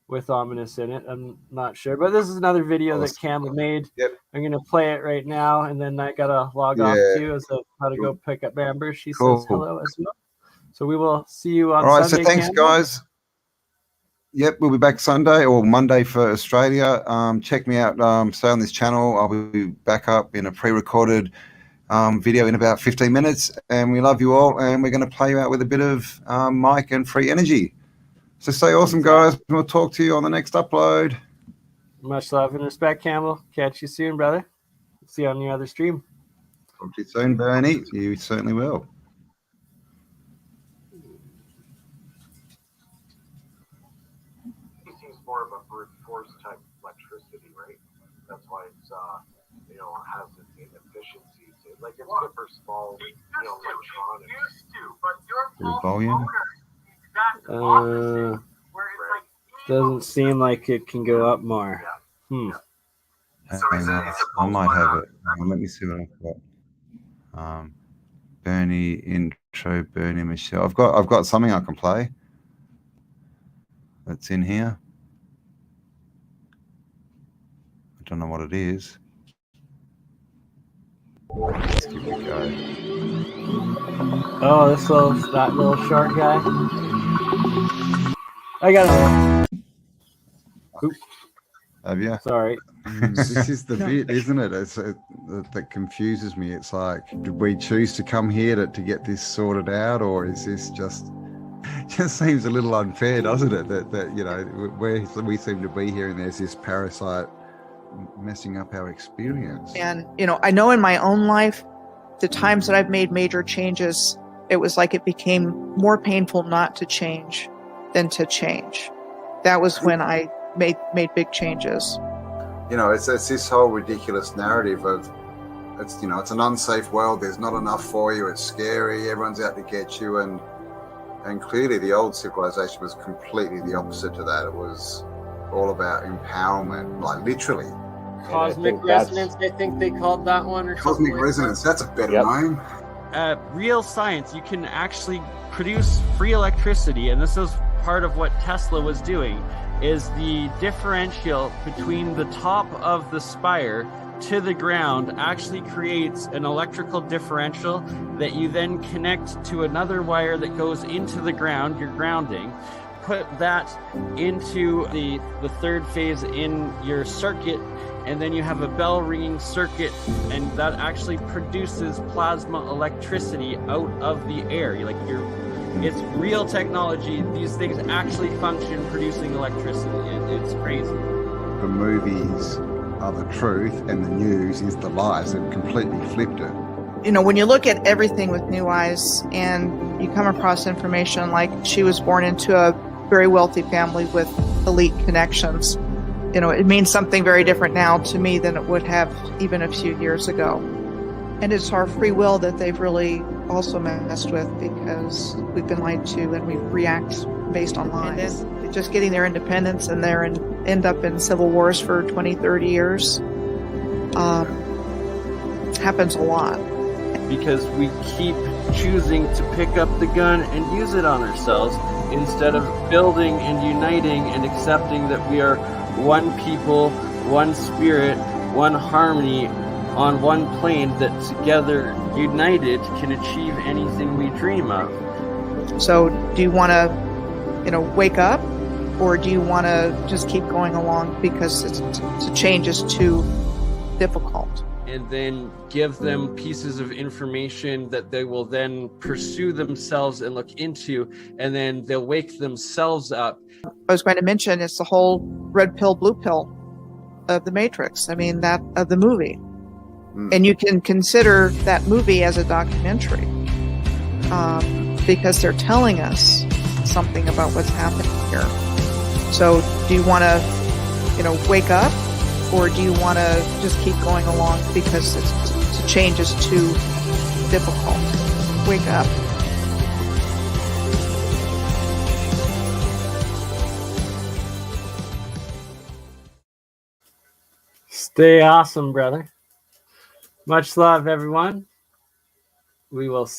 with Ominous in it. I'm not sure. But this is another video that Cam made. Yep. I'm going to play it right now, and then I got to log off too as to how to go pick up Amber. She says hello as well. So we will see you on Sunday. All right, so thanks, guys. Yep, we'll be back Sunday or Monday for Australia. Check me out. Stay on this channel. I'll be back up in a pre-recorded video in about 15 minutes. And we love you all. And we're going to play you out with a bit of Mike and free energy. So stay awesome, guys. We'll talk to you on the next upload. Much love and respect, Campbell. Catch you soon, brother. See you on your other stream. Talk to you soon, Bernie. You certainly will. He seems more of a brute force type electricity, right? That's why it's has its inefficiencies. Like it's good for small, electronics. The volume. Doesn't seem like it can go up more. Hang on, I might have it. Let me see what I've got. Bernie intro, Bernie Michelle. I've got something I can play. That's in here. I don't know what it is. Let's give it a go. Oh, that little short guy. I got him. Oops. Have you? Sorry. This is the bit, isn't it? That confuses me. It's like, did we choose to come here to get this sorted out, or is this just seems a little unfair, doesn't it? That we seem to be here, and there's this parasite messing up our experience. And, I know in my own life, the times that I've made major changes, it was like it became more painful not to change than to change. That was when I made big changes. It's this whole ridiculous narrative of it's an unsafe world. There's not enough for you. It's scary. Everyone's out to get you. And clearly the old civilization was completely the opposite to that. It was all about empowerment, like literally. Cosmic resonance, I think they called that one. Or Cosmic resonance, that's a better name. Real science, you can actually produce free electricity, and this is part of what Tesla was doing, is the differential between the top of the spire to the ground actually creates an electrical differential that you then connect to another wire that goes into the ground, your grounding. Put that into the third phase in your circuit, and then you have a bell ringing circuit, and that actually produces plasma electricity out of the air. It's real technology. These things actually function producing electricity. It's crazy. The movies are the truth and the news is the lies. They've completely flipped it. When you look at everything with new eyes and you come across information like she was born into a very wealthy family with elite connections, it means something very different now to me than it would have even a few years ago. And it's our free will that they've really also messed with, because we've been lied to and we react based on lies. Just getting their independence and end up in civil wars for 20, 30 years happens a lot. Because we keep choosing to pick up the gun and use it on ourselves instead of building and uniting and accepting that we are one people, one spirit, one harmony on one plane that together, united, can achieve anything we dream of. So do you want to, wake up, or do you want to just keep going along because the change is too difficult? And then give them pieces of information that they will then pursue themselves and look into, and then they'll wake themselves up. I was going to mention it's the whole red pill, blue pill of the Matrix. That of the movie. And you can consider that movie as a documentary because they're telling us something about what's happening here. So do you want to, wake up, or do you want to just keep going along because the change is too difficult? Wake up. Stay awesome, brother. Much love, everyone. We will see